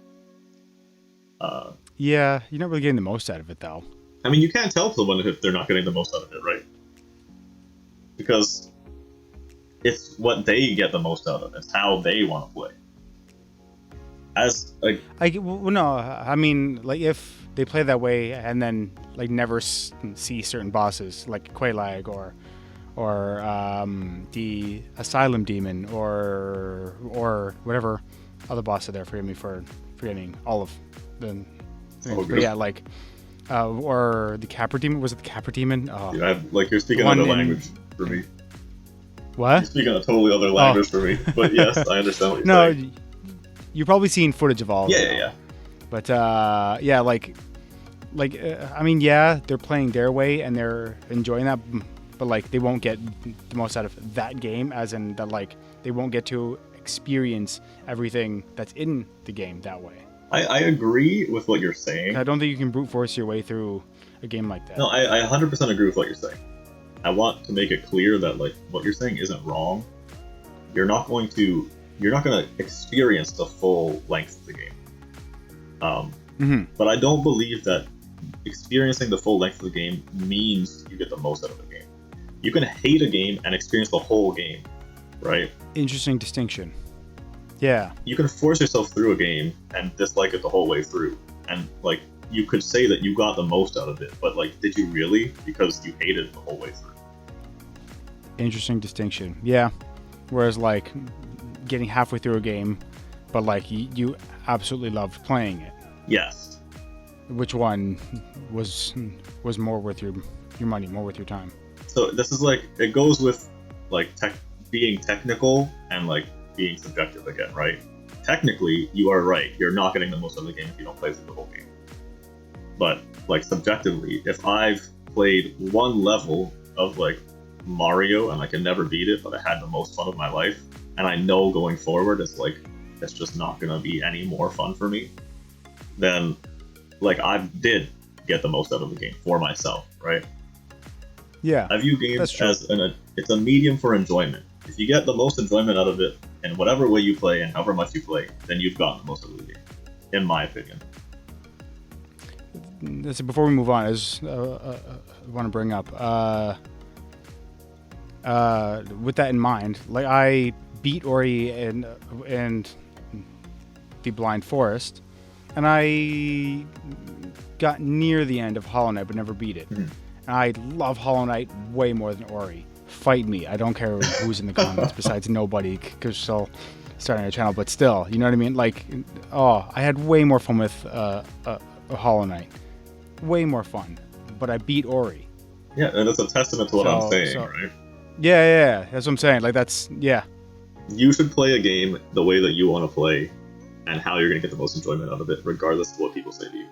Yeah, you're not really getting the most out of it, though. I mean, you can't tell someone if they're not getting the most out of it, right? Because it's what they get the most out of. It's how they want to play. I mean, like if they play that way and then like never see certain bosses like Quelaag or the Asylum Demon or whatever other boss are there. Forgive me for forgetting all of them. But yeah, like or the Capra Demon. Was it the Capra Demon? Yeah, you're speaking another language for me. What? You're speaking a totally other language for me. But yes, I understand what you're saying. You've probably seen footage of all of them. Yeah. But yeah, I mean, yeah, they're playing their way and they're enjoying that, but like they won't get the most out of that game, as in that like they won't get to experience everything that's in the game that way. I agree with what you're saying. I don't think you can brute force your way through a game like that. No, I 100% agree with what you're saying. I want to make it clear that like what you're saying isn't wrong. You're not going to experience the full length of the game. But I don't believe that experiencing the full length of the game means you get the most out of the game. You can hate a game and experience the whole game, right? Interesting distinction. Yeah. You can force yourself through a game and dislike it the whole way through. And like you could say that you got the most out of it, but like did you really? Because you hated it the whole way through. Interesting distinction. Yeah. Whereas like getting halfway through a game, but like you absolutely loved playing it. Yes. Which one was more worth your money, more worth your time? So this is like, it goes with like being technical and like being subjective again, right? Technically, you are right. You're not getting the most out of the game if you don't play through the whole game. But like subjectively, if I've played one level of like Mario and I can never beat it, but I had the most fun of my life, and I know going forward it's just not gonna be any more fun for me, then like I did get the most out of the game for myself, right? Yeah. I view games as it's a medium for enjoyment. If you get the most enjoyment out of it in whatever way you play and however much you play, then you've gotten the most out of the game, in my opinion. Before we move on, I just want to bring up with that in mind, like I beat Ori and the Blind Forest, and I got near the end of Hollow Knight but never beat it. And I love Hollow Knight way more than Ori. Fight me. I don't care who's in the comments besides nobody, because we're still starting a channel, but still, you know what I mean? Like, I had way more fun with Hollow Knight. Way more fun. But I beat Ori. Yeah, and it's a testament to what I'm saying, right? Yeah, that's what I'm saying. Like, that's, yeah. You should play a game the way that you want to play, and how you're going to get the most enjoyment out of it, regardless of what people say to you.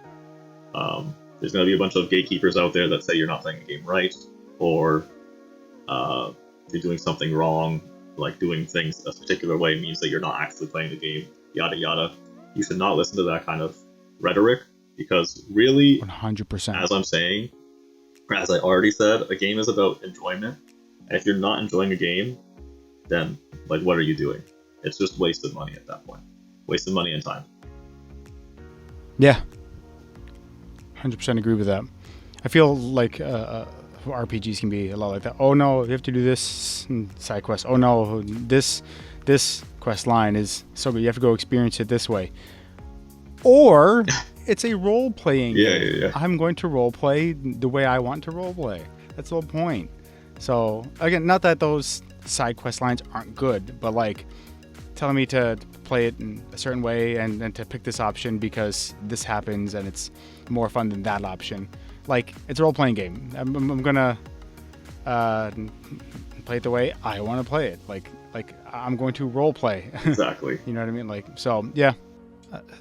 There's going to be a bunch of gatekeepers out there that say you're not playing a game right, or you're doing something wrong, like doing things a particular way means that you're not actually playing the game, yada yada. You should not listen to that kind of rhetoric, because really, 100%. as I'm saying, or as I already said, a game is about enjoyment, and if you're not enjoying a game, then like what are you doing? It's just wasted money at that point. Wasted money and time. Yeah. 100% agree with that. I feel like RPGs can be a lot like that. Oh no, you have to do this side quest. Oh no, this quest line is so good. You have to go experience it this way. Or it's a role-playing game. Yeah. I'm going to role-play the way I want to role-play. That's the whole point. So, again, not that those side quest lines aren't good, but like telling me to play it in a certain way and to pick this option because this happens and it's more fun than that option. Like, it's a role-playing game. I'm gonna play it the way I want to play it. Like I'm going to role play. Exactly. You know what I mean? Like, so yeah.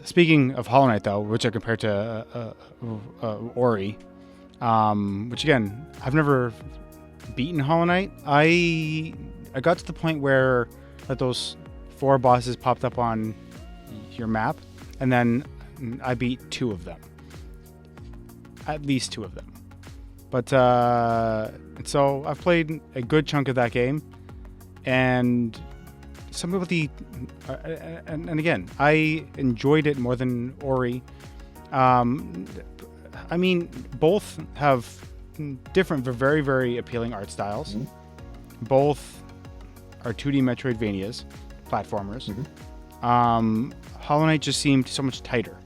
Speaking of Hollow Knight, though, which I compared to Ori, which again, I've never beaten Hollow Knight. I got to the point where those 4 bosses popped up on your map, and then I beat 2 of them. At least 2 of them. But so I've played a good chunk of that game, and some of the and again, I enjoyed it more than Ori. I mean, both have different, very, very appealing art styles. Mm-hmm. Both are 2D Metroidvanias, platformers. Mm-hmm. Hollow Knight just seemed so much tighter.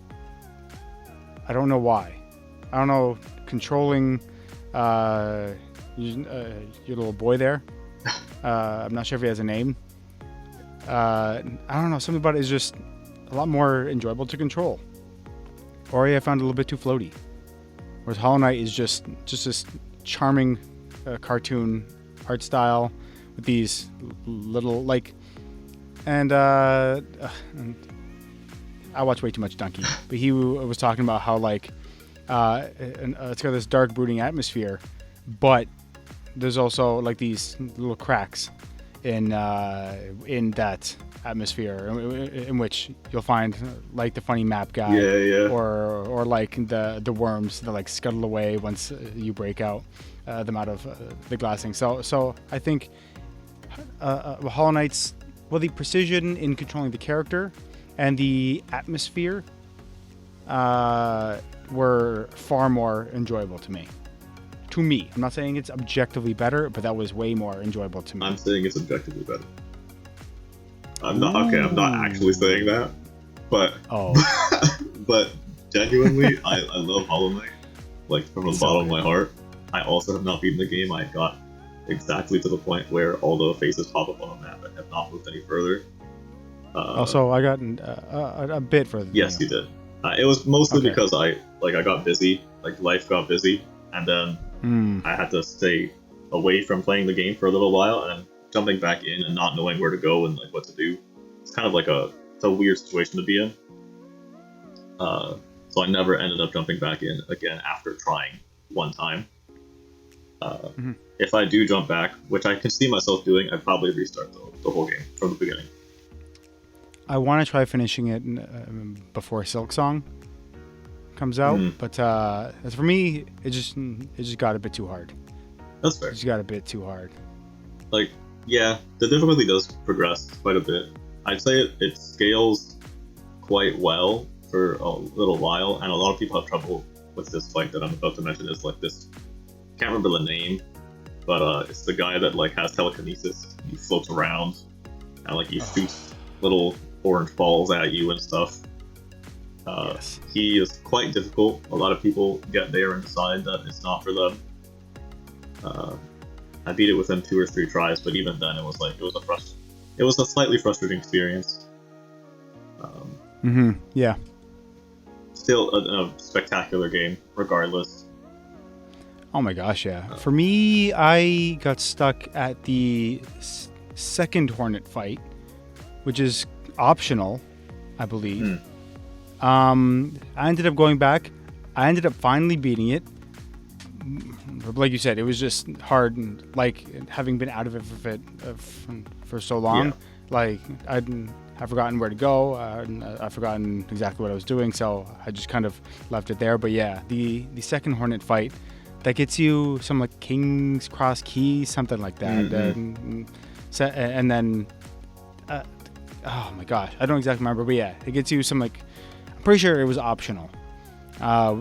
I don't know why. I don't know, controlling your little boy there. I'm not sure if he has a name. I don't know, something about it is just a lot more enjoyable to control. Ori I found a little bit too floaty. Whereas Hollow Knight is just this charming cartoon art style with these little, like, and I watch way too much Donkey, but he was talking about how, like, it's got this dark, brooding atmosphere, but there's also like these little cracks in that atmosphere, in which you'll find like the funny map guy, or like the worms that like scuttle away once you break them out of the glassing. So I think Hollow Knight's, well, the precision in controlling the character and the atmosphere were far more enjoyable to me. I'm not saying it's objectively better, but that was way more enjoyable to me. I'm saying it's objectively better. I'm not actually saying that, but but genuinely, I love Hollow Knight, like, from the bottom of my heart. I also have not beaten the game. I got exactly to the point where all the faces pop up on the map and have not moved any further. Also, I got a bit further. Yes, you did. It was mostly because I got busy, like life got busy, and then I had to stay away from playing the game for a little while, and then jumping back in and not knowing where to go and like what to do. It's kind of like it's a weird situation to be in. So I never ended up jumping back in again after trying one time. If I do jump back, which I can see myself doing, I'd probably restart the whole game from the beginning. I want to try finishing it before Silk Song comes out, but as for me, it just got a bit too hard. That's fair. It just got a bit too hard. Like, yeah, the difficulty does progress quite a bit. I'd say it scales quite well for a little while, and a lot of people have trouble with this fight that I'm about to mention. Is like this, can't remember the name, but it's the guy that like has telekinesis. He floats around, and like he shoots little orange balls at you and stuff. Yes. He is quite difficult. A lot of people get there and decide that it's not for them. I beat it within 2 or 3 tries, but even then, it was a slightly frustrating experience. Yeah. Still a spectacular game, regardless. Oh my gosh, yeah. For me, I got stuck at the second Hornet fight, which is optional, I believe. I ended up going back. I ended up finally beating it. Like you said, it was just hard, and like having been out of it for so long, like I've forgotten where to go. I've forgotten exactly what I was doing, so I just kind of left it there. But yeah, the second Hornet fight, that gets you some like King's Cross Key, something like that. And then, oh my gosh, I don't exactly remember, but yeah, it gets you some like, I'm pretty sure it was optional,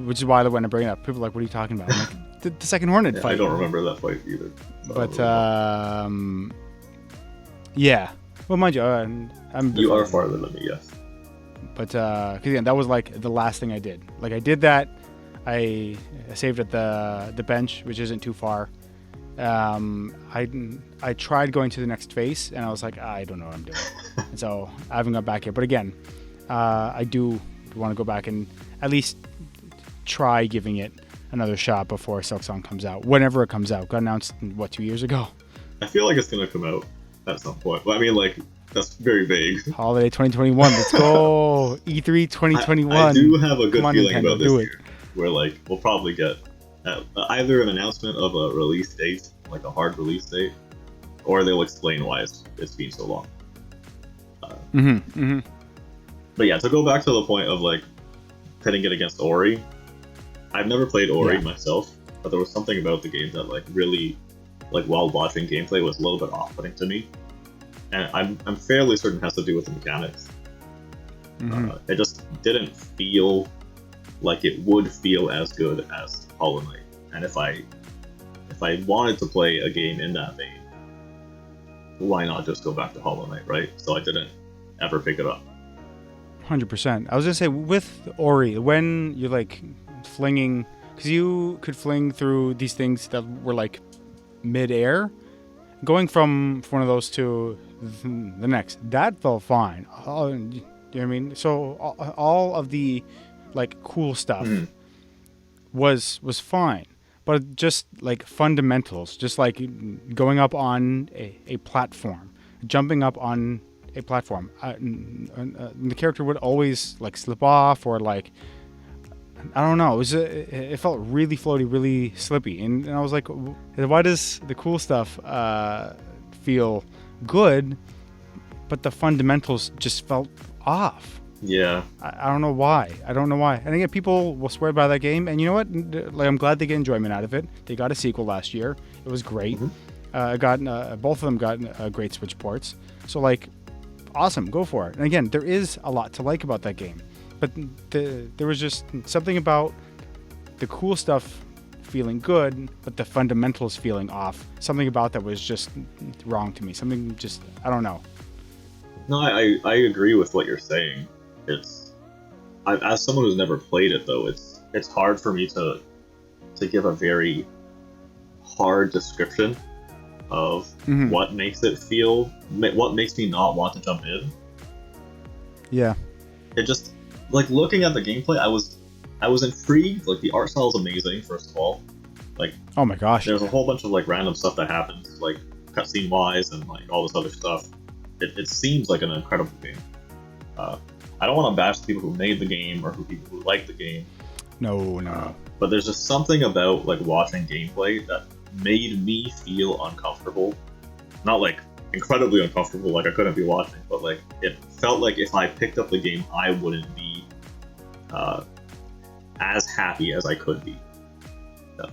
which is why when I bring it up, people are like, what are you talking about? I'm like, the second Hornet fight. I don't remember that fight either. But yeah, well, mind you, you are farther than me, yes. But because again, that was like the last thing I did. Like I did that, I saved at the bench, which isn't too far, I tried going to the next phase, and I was like, I don't know what I'm doing. And so I haven't got back yet. But again, I do want to go back and at least try giving it another shot before Silksong comes out, whenever it comes out. Got announced, 2 years ago? I feel like it's going to come out at some point. Well, I mean, like, that's very vague. Holiday 2021, let's go! E3 2021. I do have a good Come on, feeling Nintendo, about this do it. year, where, like, we'll probably get either an announcement of a release date, like a hard release date, or they'll explain why it's been so long. But yeah, to go back to the point of, like, pitting it against Ori, I've never played Ori myself, but there was something about the game that, like, really, like, while watching gameplay was a little bit off-putting to me. And I'm fairly certain it has to do with the mechanics. It just didn't feel like it would feel as good as Hollow Knight. And if I wanted to play a game in that vein, why not just go back to Hollow Knight, right? So I didn't ever pick it up. 100%. I was gonna say, with Ori, when you're like flinging, because you could fling through these things that were like mid-air, going from one of those to the next, that felt fine. You know what I mean? So all of the like cool stuff was fine, but just like fundamentals, just like going up on a platform, jumping up on a platform, the character would always like slip off, or like, I don't know, it felt really floaty, really slippy, and I was like, why does the cool stuff feel good, but the fundamentals just felt off? Yeah. I don't know why. And again, people will swear by that game, and you know what? Like, I'm glad they get enjoyment out of it. They got a sequel last year. It was great. Both of them got great Switch ports. So, like, awesome, go for it. And again, there is a lot to like about that game, but there was just something about the cool stuff feeling good, but the fundamentals feeling off. Something about that was just wrong to me. Something just, I don't know. No, I agree with what you're saying. As someone who's never played it, though, it's hard for me to give a very hard description of what makes it feel, what makes me not want to jump in. Yeah. It just, like, looking at the gameplay, I was intrigued. Like, the art style is amazing, first of all. Like, oh my gosh, there's a whole bunch of like random stuff that happens, like cutscene wise, and like all this other stuff. It seems like an incredible game. I don't want to bash the people who made the game or people who like the game. No. But there's just something about like watching gameplay that made me feel uncomfortable. Not like incredibly uncomfortable, like I couldn't be watching, but like it felt like if I picked up the game, I wouldn't be as happy as I could be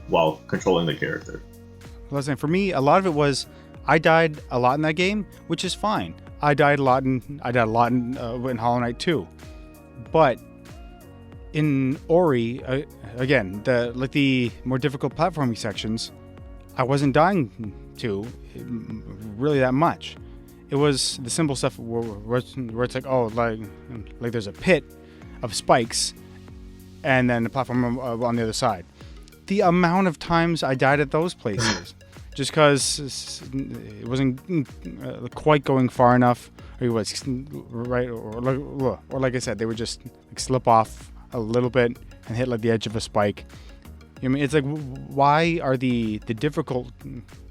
while controlling the character. Listen, for me, a lot of it was I died a lot in that game, which is fine. I died a lot in Hollow Knight 2, but in Ori, again, the more difficult platforming sections, I wasn't dying to really that much. It was the simple stuff where it's like, oh, like there's a pit of spikes, and then the platform on the other side. The amount of times I died at those places. Just because it wasn't quite going far enough, or it was right, or like I said, they would just like slip off a little bit and hit like the edge of a spike. I mean, it's like, why are the difficult,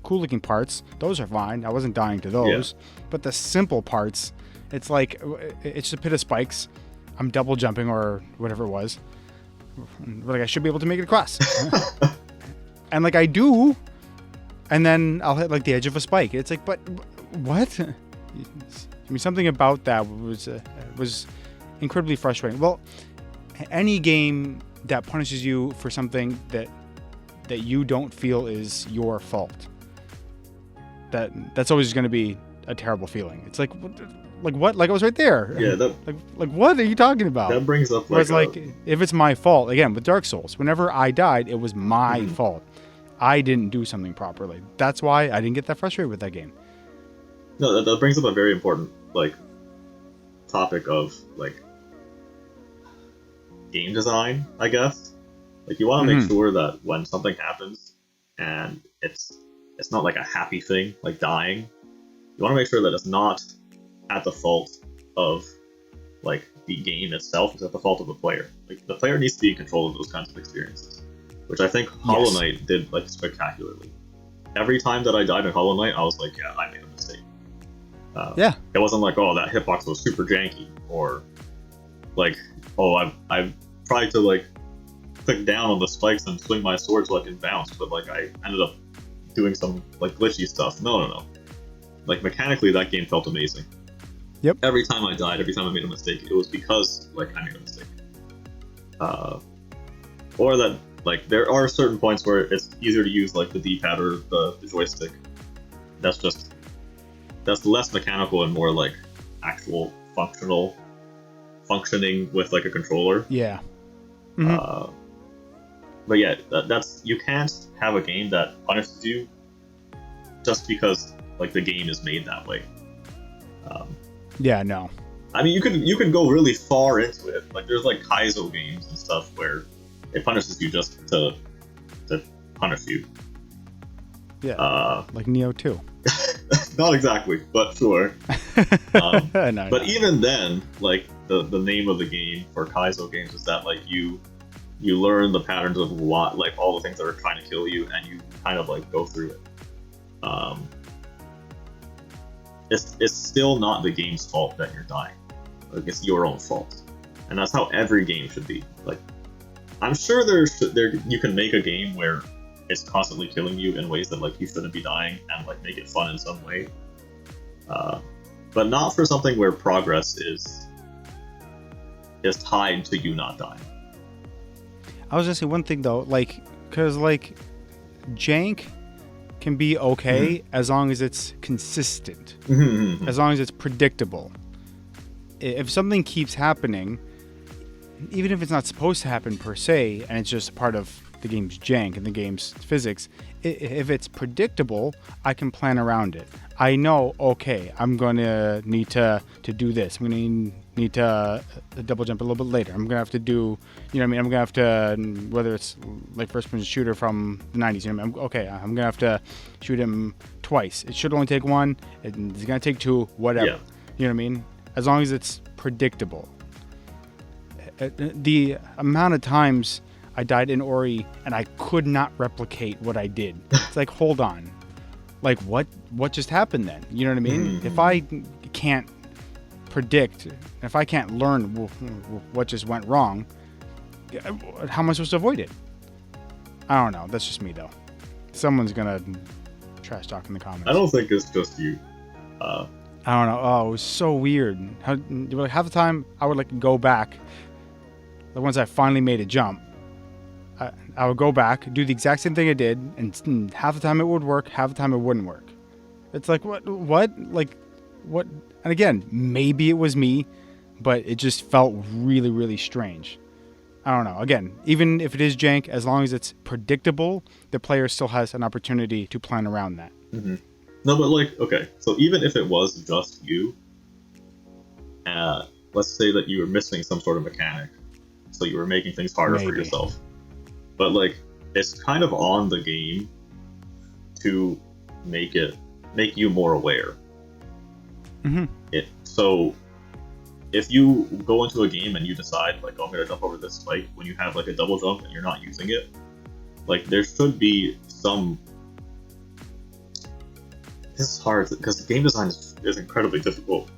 cool-looking parts? Those are fine. I wasn't dying to those, but the simple parts, it's like it's a pit of spikes. I'm double jumping or whatever it was. Like I should be able to make it across, and like I do. And then I'll hit like the edge of a spike. It's like, but what? I mean, something about that was incredibly frustrating. Well, any game that punishes you for something that you don't feel is your fault, that's always going to be a terrible feeling. It's like what? Like I was right there. Yeah. Like what are you talking about? That brings up like if it's my fault, again with Dark Souls, whenever I died, it was my fault. I didn't do something properly. That's why I didn't get that frustrated with that game. No, that brings up a very important like topic of like game design, I guess. Like you want to make sure that when something happens and it's it's not like a happy thing, like dying. You want to make sure that it's not at the fault of like the game itself, it's at the fault of the player. Like the player needs to be in control of those kinds of experiences, which I think Hollow Knight did like spectacularly. Every time that I died in Hollow Knight, I was like, yeah, I made a mistake. It wasn't like, oh, that hitbox was super janky, or like, oh, I've tried to like click down on the spikes and swing my sword so I can bounce, but like I ended up doing some like glitchy stuff. No. Like mechanically, that game felt amazing. Yep. Every time I died, every time I made a mistake, it was because like I made a mistake. Or that like there are certain points where it's easier to use like the D-pad or the joystick. That's less mechanical and more like actual functioning with like a controller. Yeah. Mm-hmm. But yeah, that's you can't have a game that punishes you just because like the game is made that way. Yeah, no. I mean, you can go really far into it. Like there's like Kaizo games and stuff where it punishes you just to punish you. Yeah. Like Neo 2. Not exactly, but sure. No, but even then, like the name of the game for Kaizo games is that like you learn the patterns of like all the things that are trying to kill you, and you kind of like go through it. It's still not the game's fault that you're dying. Like it's your own fault, and that's how every game should be. Like I'm sure you can make a game where it's constantly killing you in ways that like you shouldn't be dying, and like make it fun in some way. But not for something where progress is tied to you not dying. I was gonna say one thing though, like, cause like jank can be okay as long as it's consistent, as long as it's predictable. If something keeps happening, even if it's not supposed to happen per se, and it's just part of the game's jank and the game's physics, if it's predictable, I can plan around it. I know, okay, I'm going to need to do this. I'm going to need to double jump a little bit later. I'm going to have to do, you know what I mean? I'm going to have to, whether it's like first-person shooter from the 90s, you know what I mean? Okay, I'm going to have to shoot him twice. It should only take one. It's going to take two, whatever. Yeah. You know what I mean? As long as it's predictable. The amount of times I died in Ori and I could not replicate what I did. It's like, hold on. Like, what just happened then? You know what I mean? If I can't predict, if I can't learn what just went wrong, how am I supposed to avoid it? I don't know. That's just me, though. Someone's going to trash talk in the comments. I don't think it's just you. I don't know. Oh, it was so weird. Half the time, I would like go back. Like once I finally made a jump, I would go back, do the exact same thing I did, and half the time it would work, half the time it wouldn't work. It's like, what? Like, what? And again, maybe it was me, but it just felt really, really strange. I don't know. Again, even if it is jank, as long as it's predictable, the player still has an opportunity to plan around that. Mm-hmm. No, but like, okay, so even if it was just you, let's say that you were missing some sort of mechanic, so you were making things harder for yourself. But like, it's kind of on the game to make you more aware. So if you go into a game and you decide like, oh, I'm gonna jump over this spike when you have like a double jump and you're not using it, like there should be some. This is hard because game design is incredibly difficult,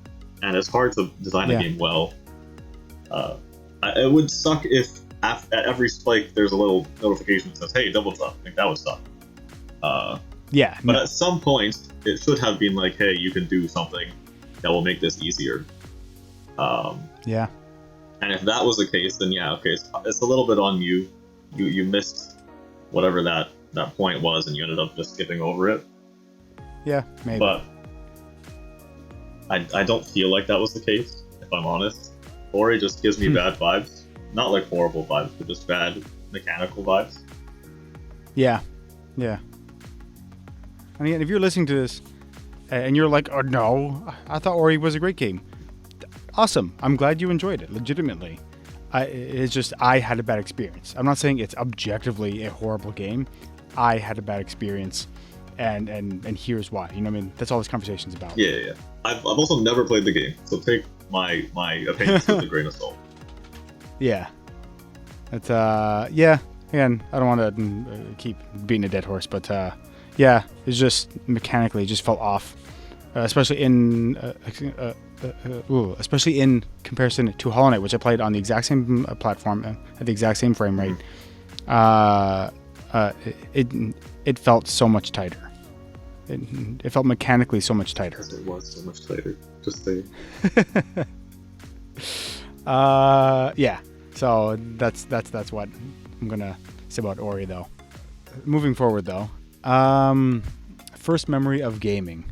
and it's hard to design a game well. It would suck if at every spike there's a little notification that says, hey, double jump. Like that would suck. But at some point it should have been like, hey, you can do something that will make this easier. And if that was the case, then it's a little bit on you. You missed whatever that point was, and you ended up just skipping over it. Yeah, maybe. But I don't feel like that was the case, if I'm honest. Ori just gives me bad vibes. Not like horrible vibes, but just bad mechanical vibes. Yeah. And again, if you're listening to this and you're like, oh no, I thought Ori was a great game. Awesome. I'm glad you enjoyed it, legitimately. It's just I had a bad experience. I'm not saying it's objectively a horrible game. I had a bad experience. and here's why. You know what I mean? That's all this conversation's about. Yeah. I've also never played the game, so take my opinions with a grain of salt. Yeah. It's yeah. Again, I don't want to keep beating a dead horse, but yeah, it's just mechanically it just felt off, especially in comparison to Hollow Knight, which I played on the exact same platform at the exact same frame rate. It felt so much tighter. It felt mechanically so much tighter. Because it was so much tighter. Just say. Yeah. So that's what I'm gonna say about Ori, though. Moving forward, though, first memory of gaming.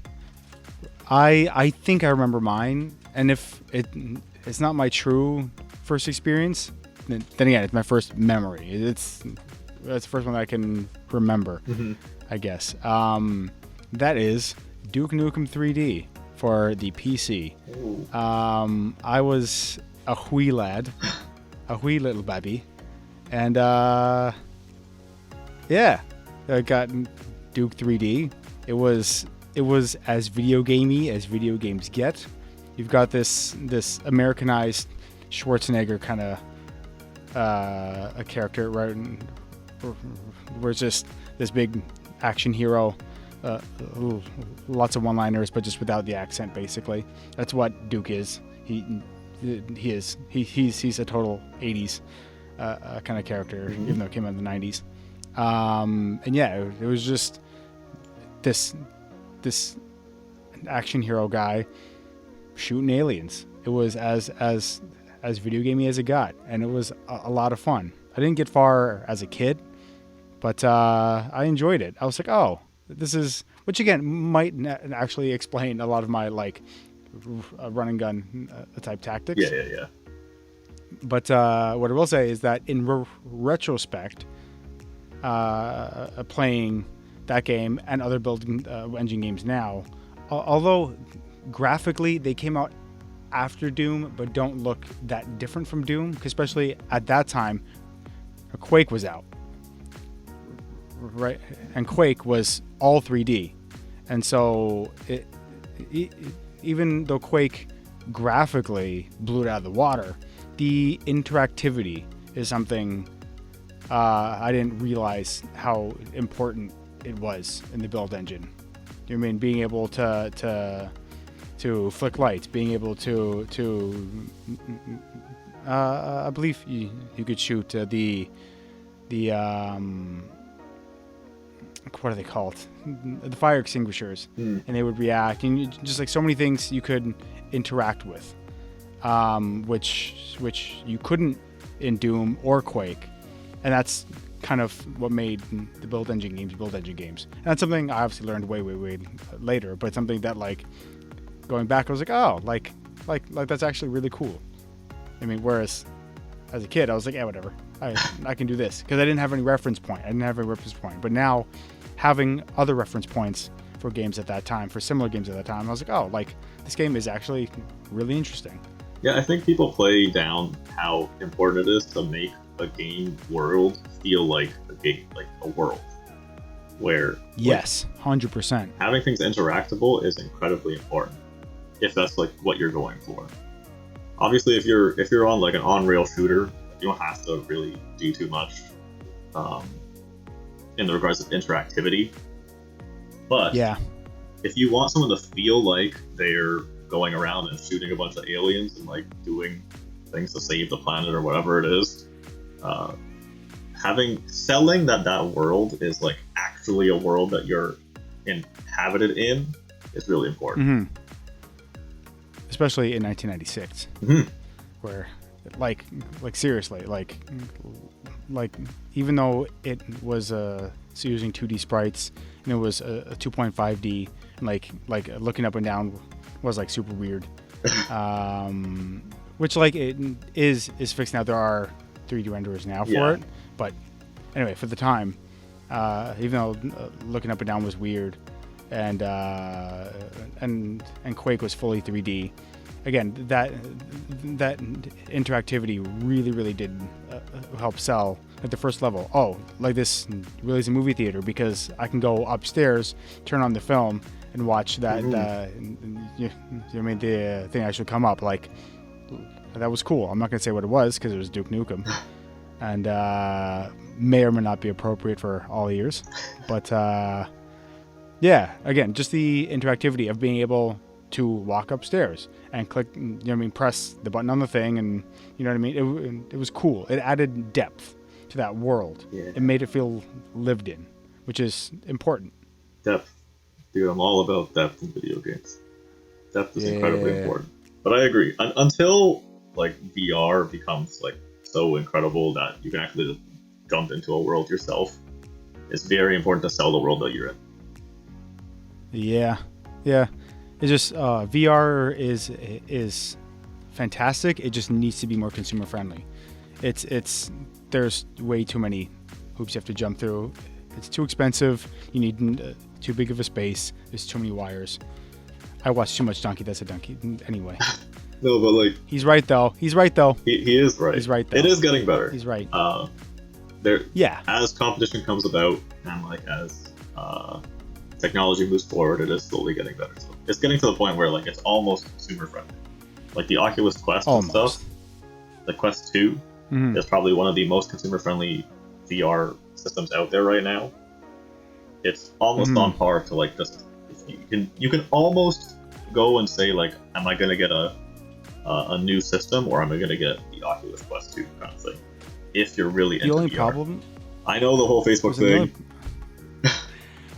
I think I remember mine, and if it's not my true first experience, then again, it's my first memory. That's the first one that I can remember, I guess. That is Duke Nukem 3D for the PC. I was a wee lad, a wee little baby, and yeah, I got Duke 3D. It was as video gamey as video games get. You've got this Americanized Schwarzenegger kind of a character, right? Where it's just this big action hero, lots of one-liners, but just without the accent. Basically, that's what Duke is. He's a total 80s kind of character, even though it came out in the 90s. And yeah, it was just this action hero guy shooting aliens. It was as video gamey as it got, and it was a lot of fun. I didn't get far as a kid, but I enjoyed it. I was like, oh, this is, which again might actually explain a lot of my like run and gun type tactics. Yeah. But what I will say is that in retrospect, playing that game and other building engine games now, although graphically they came out after Doom, but don't look that different from Doom, especially at that time, Quake was out, right? And Quake was all 3D, and so even though Quake graphically blew it out of the water, the interactivity is something I didn't realize how important it was in the build engine. You know what I mean? Being able to flick lights, being able to I believe you could shoot the what are they called? The fire extinguishers, and they would react, and just like so many things you could interact with, which you couldn't in Doom or Quake, and that's kind of what made the build engine games. And that's something I obviously learned way later, but something that like going back, I was like, oh, like that's actually really cool. I mean, whereas as a kid, I was like, yeah, whatever. I can do this because I didn't have any reference point. But now, having other reference points for games at that time, for similar games at that time, I was like, oh, like this game is actually really interesting. Yeah, I think people play down how important it is to make a game world feel like a game, like a world. Where yes, 100%. Having things interactable is incredibly important if that's like what you're going for. Obviously, if you're on like an on-rail shooter, you don't have to really do too much in the regards of interactivity. But yeah, if you want someone to feel like they're going around and shooting a bunch of aliens and like doing things to save the planet or whatever it is, selling that world is like actually a world that you're inhabited in is really important. Especially in 1996, where like seriously, like even though it was using 2D sprites and it was a 2.5D, and like looking up and down was like super weird, which like it is fixed now. There are 3D renderers now for it, but anyway, for the time, even though looking up and down was weird, and Quake was fully 3D. Again, that interactivity really did help sell. At the first level, like this really is a movie theater because I can go upstairs, turn on the film, and watch that. The thing actually come up. Like, that was cool. I'm not gonna say what it was because it was Duke Nukem, and may or may not be appropriate for all ears. But yeah, again, just the interactivity of being able to walk upstairs and click, press the button on the thing, and it was cool. It added depth to that world. Yeah. It made it feel lived in, which is important. Depth. Dude, I'm all about depth in video games. Depth is incredibly important. But I agree. Until like VR becomes like so incredible that you can actually just jump into a world yourself, it's very important to sell the world that you're in. Yeah. It's just VR is fantastic. It just needs to be more consumer friendly. There's way too many hoops you have to jump through. It's too expensive. You need too big of a space. There's too many wires. I watch too much Donkey. That's a Donkey. Anyway. No, but like... He's right, though. He is right. He's right, though. It is getting better. He's right. As competition comes about, and like as technology moves forward, it is slowly getting better. So it's getting to the point where like it's almost consumer friendly. Like the Oculus Quest and stuff, the Quest 2 is probably one of the most consumer friendly VR systems out there right now. It's almost on par to like just you can almost go and say like, am I gonna get a new system or am I gonna get the Oculus Quest 2 kind of thing? If you're really into VR. The only problem, I know the whole Facebook thing.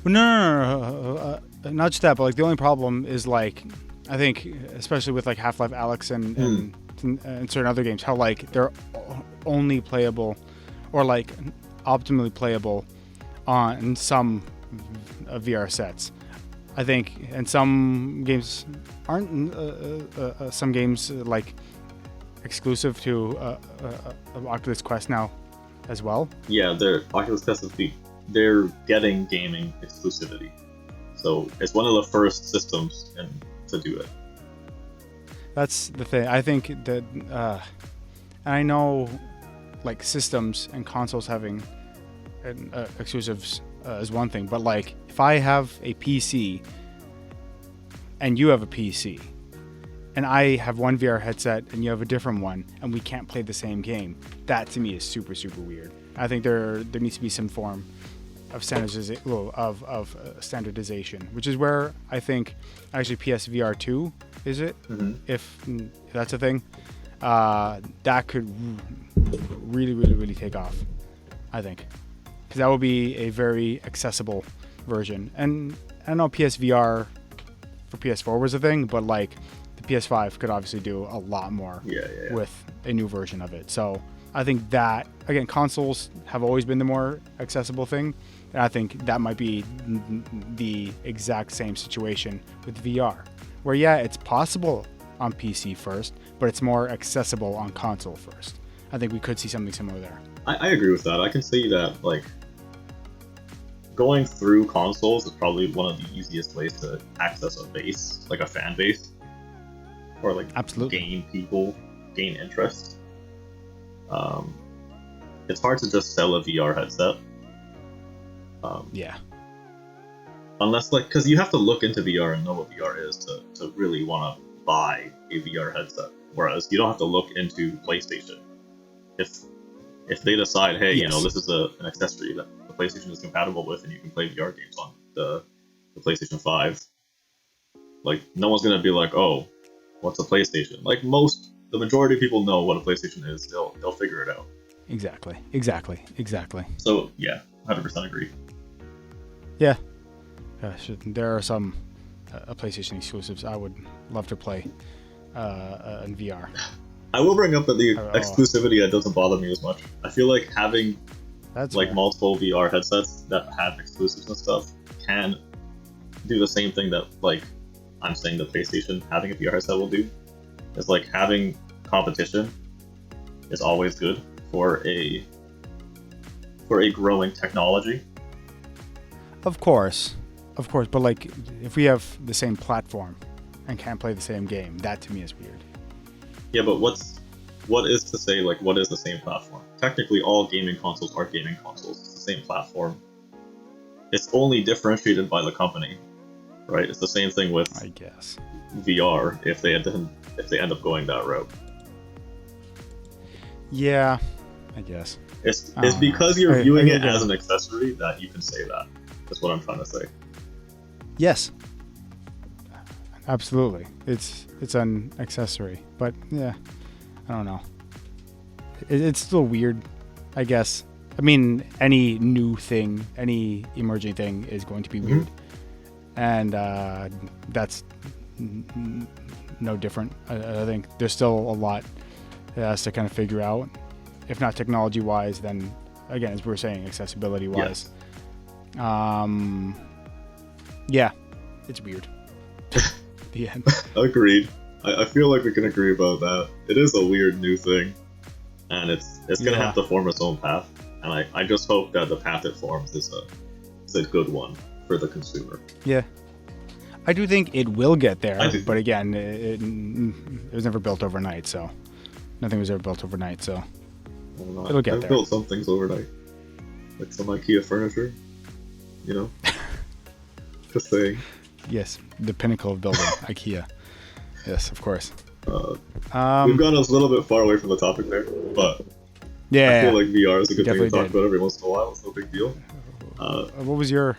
No, not just that, but like the only problem is like, I think especially with like Half-Life Alyx and certain other games, how like they're only playable or like optimally playable on some VR sets. I think, and some games aren't. Some games like exclusive to Oculus Quest now, as well. Yeah, Oculus Quest they're getting gaming exclusivity, so it's one of the first systems to do it. That's the thing. I think that, and I know, like systems and consoles having exclusives is one thing, but like if I have a PC and you have a PC and I have one VR headset and you have a different one and we can't play the same game, that to me is super weird. I think there needs to be some form of standardization, which is where I think actually PSVR 2 is it, if that's a thing, that could really take off, I think, because that will be a very accessible version. And I know PSVR for PS4 was a thing, but like the PS5 could obviously do a lot more with a new version of it. So I think that, again, consoles have always been the more accessible thing, and I think that might be the exact same situation with VR, where it's possible on PC first, but it's more accessible on console first. I think we could see something similar there. I agree with that. I can see that, like, going through consoles is probably one of the easiest ways to access a base, like a fan base, or like gain interest. It's hard to just sell a VR headset. Unless, like, because you have to look into VR and know what VR is to really want to buy a VR headset. Whereas you don't have to look into PlayStation. If they decide, hey, this is an accessory that the PlayStation is compatible with and you can play VR games on the PlayStation 5, like, no one's going to be like, oh, what's a PlayStation? Like, the majority of people know what a PlayStation is. They'll figure it out. Exactly. So, yeah, 100% agree. Yeah. There are some PlayStation exclusives I would love to play in VR. I will bring up that the exclusivity that doesn't bother me as much. I feel like having multiple VR headsets that have exclusives and stuff can do the same thing that, like, I'm saying the PlayStation having a VR headset will do. It's like having competition is always good for a growing technology. Of course. of course, but like if we have the same platform and can't play the same game, that to me is weird. Yeah, but what is to say, like, what is the same platform? Technically, all gaming consoles are gaming consoles. It's the same platform. It's only differentiated by the company, right? It's the same thing with, I guess, VR if they end up going that route. Yeah, I guess. It's I don't know. because you're viewing it get as it. an accessory that you can say that. That's what I'm trying to say. Yes. Absolutely. It's an accessory, but yeah, I don't know. It's still weird, I guess. I mean, any new thing, any emerging thing is going to be weird, and that's no different. I think there's still a lot it has to kind of figure out, if not technology-wise, then again, as we were saying, accessibility-wise. Yes. Yeah, it's weird. The end. Agreed. I feel like we can agree about that. It is a weird new thing, and it's gonna have to form its own path. And I just hope that the path it forms is a good one for the consumer. Yeah. I do think it will get there, I do. but again, it was never built overnight, so nothing was ever built overnight, so I don't know. It'll get I've there. built some things overnight, like some IKEA furniture. You know, just saying. yes, the pinnacle of building, IKEA. Yes, of course. We've gone a little bit far away from the topic there, but Yeah. I feel like VR is a good thing to Definitely talk did. about every once in a while. It's no big deal. What was your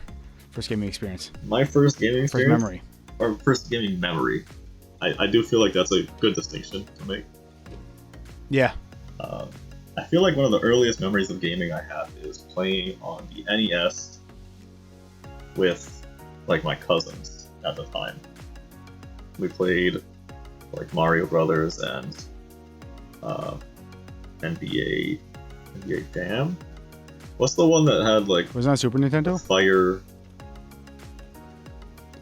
first gaming experience? My first gaming First experience, memory? or first gaming memory, I do feel like that's a good distinction to make. Yeah. I feel like one of the earliest memories of gaming I have is playing on the NES with like my cousins at the time. We played like Mario Brothers and NBA Jam. What's the one that had like Was it on Super Nintendo? fire?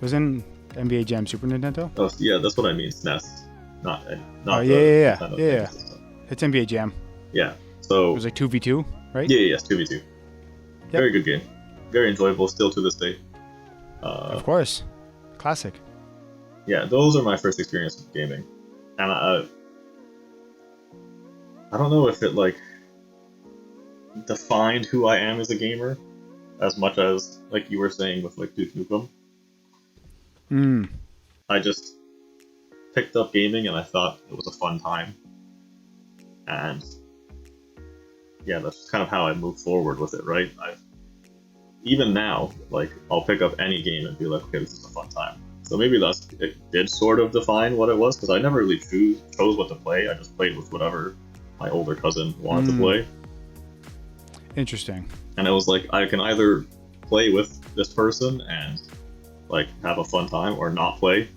Was in NBA Jam Super Nintendo? Oh yeah, that's what I mean. SNES, not Oh, the yeah. Nintendo Yeah. system. It's NBA Jam. Yeah. It So was like 2v2, right? yes, 2v2. Very good game. Very enjoyable still to this day. Of course. Classic. Yeah, those are my first experience with gaming, and I don't know if it like defined who I am as a gamer as much as like you were saying with like Duke Nukem. I just picked up gaming and I thought it was a fun time, and yeah, that's just kind of how I move forward with it, right? Even now, like I'll pick up any game and be like, okay, this is a fun time. So maybe it did sort of define what it was, because I never really chose what to play. I just played with whatever my older cousin wanted to play. Interesting. And it was like, I can either play with this person and like have a fun time, or not play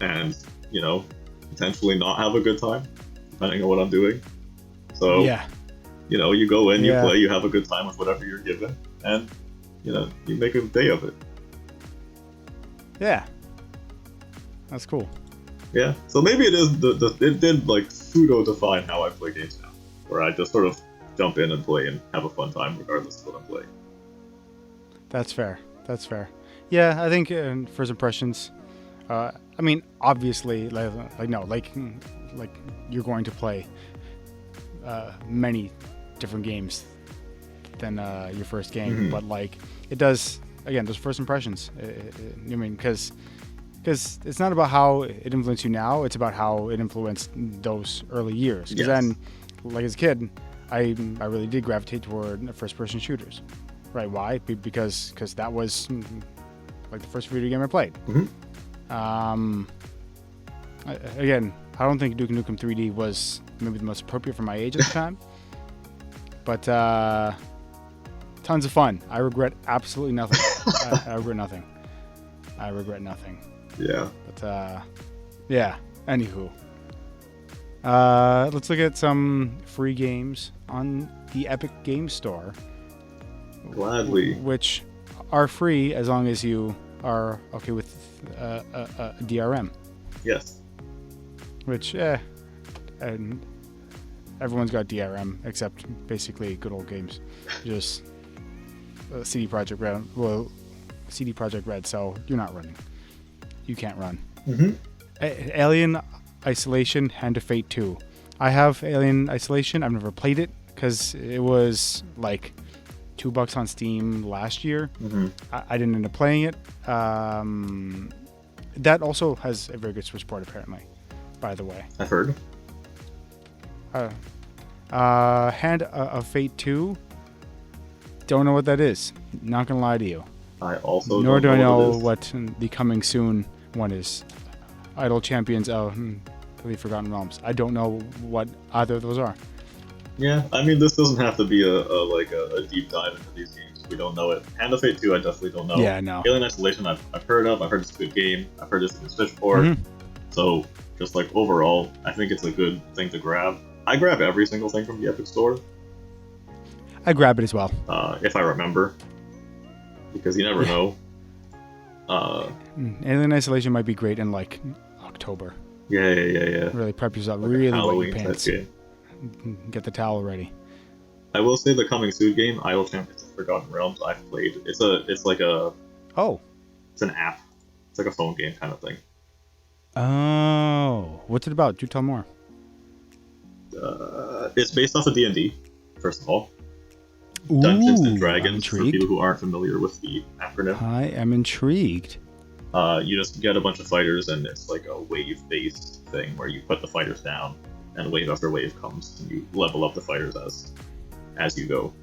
and, you know, potentially not have a good time, depending on what I'm doing. So, you know, you go in, you play, you have a good time with whatever you're given, and, you know, you make a day of it. Yeah. That's cool. Yeah, so maybe it is it did like pseudo define how I play games now, where I just sort of jump in and play and have a fun time regardless of what I'm playing. That's fair. That's fair. Yeah, I think first impressions. I mean, obviously, like you're going to play many different games than your first game, but like it does. Again, those first impressions. I mean, because it's not about how it influenced you now; it's about how it influenced those early years. Because then, like as a kid, I really did gravitate toward first-person shooters. Right? Why? Because that was like the first video game I played. Again, I don't think Duke Nukem 3D was maybe the most appropriate for my age at the time, but tons of fun. I regret absolutely nothing. I regret nothing. I regret nothing. Yeah. But yeah. Anywho, let's look at some free games on the Epic Games Store. Gladly. Which are free as long as you are okay with DRM. Yes. Which, and everyone's got DRM except basically Good Old Games. Just CD Projekt Red. Well, CD Projekt Red, so you're not running. You can't run. Mm-hmm. Alien Isolation, Hand of Fate 2. I have Alien Isolation. I've never played it because it was like $2 on Steam last year. Mm-hmm. I didn't end up playing it. That also has a very good Switch port, apparently, by the way. I've heard. Hand of Fate 2. Don't know what that is. Not gonna lie to you. I also Nor do I know what what the coming soon one is. Idle Champions of the Forgotten Realms. I don't know what either of those are. Yeah, I mean, this doesn't have to be a deep dive into these games. We don't know it. Hand of Fate 2, I definitely don't know. Yeah, no. Alien Isolation, I've heard of. I've heard it's a good game. I've heard it's a good Switch port. Mm-hmm. So, just like overall, I think it's a good thing to grab. I grab every single thing from the Epic Store. I grab it as well. If I remember. Because you never know. Alien Isolation might be great in like October. Yeah. Really prep yourself. Like really Halloween wet your type pants. game. Get the towel ready. I will say the coming soon game, Idle Champions of Forgotten Realms, I've played. It's like a Oh. it's an app. It's like a phone game kind of thing. Oh. What's it about? Do tell more. It's based off of D&D, first of all. Ooh, Dungeons and I'm Dragons, for intrigued. people who aren't familiar with the acronym. I am intrigued. You just get a bunch of fighters, and it's like a wave-based thing where you put the fighters down, and wave after wave comes, and you level up the fighters as you go.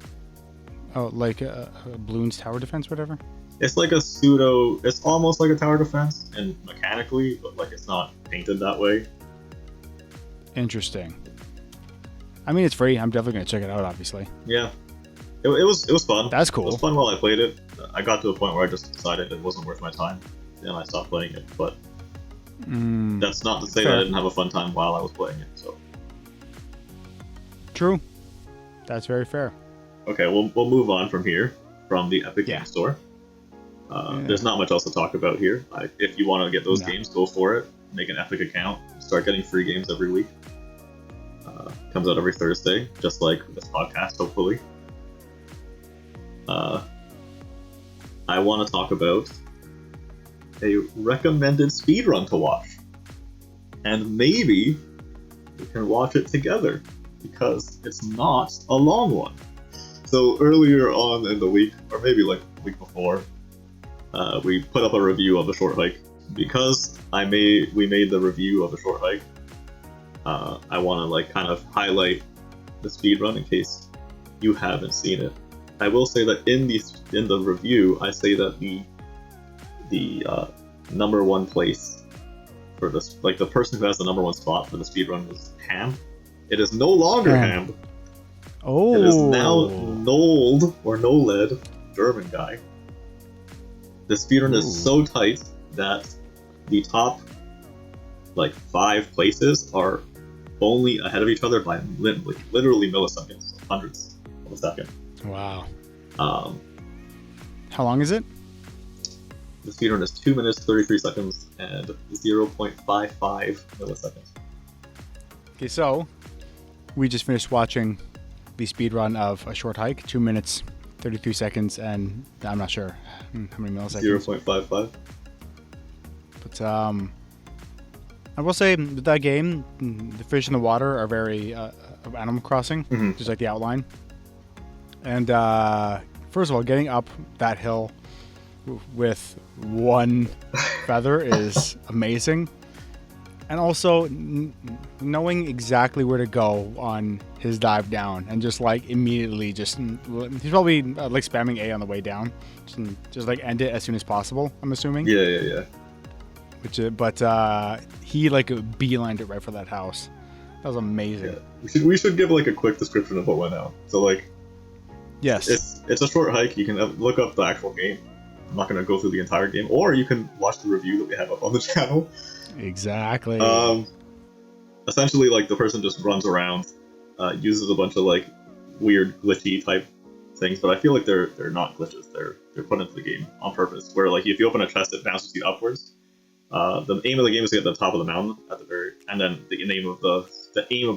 Oh, like a Bloons Tower Defense, whatever? It's like a pseudo... It's almost like a tower defense, and mechanically, but like it's not painted that way. Interesting. I mean, it's free. I'm definitely going to check it out, obviously. Yeah. It was fun. That's cool. It was fun while I played it. I got to a point where I just decided it wasn't worth my time, and I stopped playing it, but that's not to say fair. that I didn't have a fun time while I was playing it, so... True. That's very fair. Okay, we'll move on from here, from the Epic Yeah. Game Store. There's not much else to talk about here. If you want to get those games, go for it. Make an Epic account. Start getting free games every week. Comes out every Thursday, just like this podcast, hopefully. I want to talk about a recommended speedrun to watch. And maybe we can watch it together, because it's not a long one. So earlier on in the week, or maybe like the week before, we put up a review of A Short Hike. Because we made the review of A Short Hike, I want to like kind of highlight the speedrun in case you haven't seen it. I will say that in the review, I say that the number one place for this, like the person who has the number one spot for the speedrun was Ham. It is no longer Ham. Oh. It is now Nold, or Noled, German guy. The speedrun is so tight that the top, like, 5 places are only ahead of each other by literally milliseconds, hundreds of a second. Wow. How long is it? The speedrun is 2 minutes, 33 seconds, and 0.55 milliseconds. Okay, so we just finished watching the speedrun of A Short Hike, 2 minutes, 33 seconds, and I'm not sure how many milliseconds. 0.55. But I will say with that game, the fish in the water are very Animal Crossing, just like the outline. And first of all, getting up that hill with one feather is amazing. And also knowing exactly where to go on his dive down, and just like immediately he's probably like spamming A on the way down, just like end it as soon as possible, I'm assuming. Yeah. But he like beelined it right for that house. That was amazing. Yeah. We should give like a quick description of what went out. So like, yes, it's a short hike. You can look up the actual game. I'm not going to go through the entire game, or you can watch the review that we have up on the channel. Exactly. Essentially, like, the person just runs around, uses a bunch of like weird glitchy type things, but I feel like they're not glitches. They're put into the game on purpose. Where like if you open a chest, it bounces you upwards. The aim of the game is to get to the top of the mountain at the very, and then the aim of the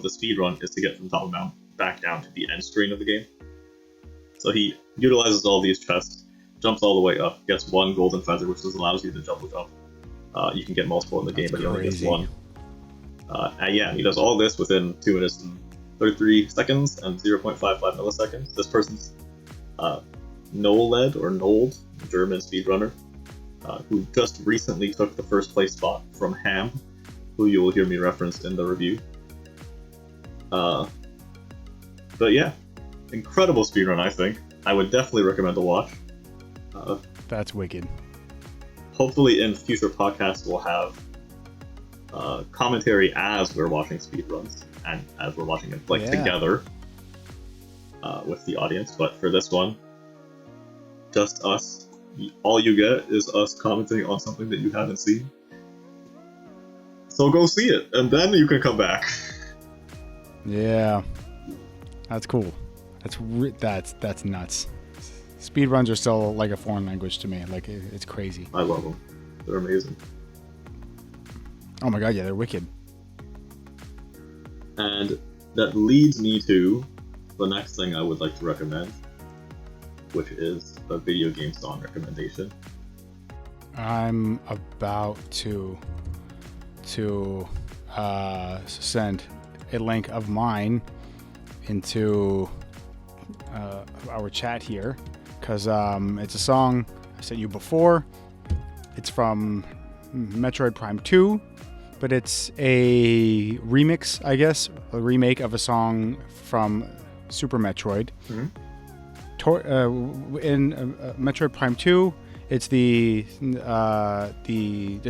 speedrun is to get from the top of the mountain back down to the end screen of the game. So he utilizes all these chests, jumps all the way up, gets one golden feather, which just allows you to double jump. You can get multiple in the game, but he only gets one. And he does all this within 2 minutes and 33 seconds and 0.55 milliseconds. This person's Nold, German speedrunner, who just recently took the first place spot from Ham, who you will hear me reference in the review. But yeah, incredible speedrun, I think. I would definitely recommend a watch. That's wicked. Hopefully in future podcasts we'll have commentary as we're watching speedruns and as we're watching it together with the audience. But for this one, just us. All you get is us commenting on something that you haven't seen. So go see it, and then you can come back. Yeah, that's cool. That's nuts. Speedruns are still like a foreign language to me. Like, it's crazy. I love them. They're amazing. Oh my god, yeah, they're wicked. And that leads me to the next thing I would like to recommend, which is a video game song recommendation. I'm about to send a link of mine into our chat here, because it's a song I sent you before. It's from Metroid Prime 2, but it's a remix, I guess, a remake of a song from Super Metroid. Mm-hmm. In Metroid Prime 2, it's it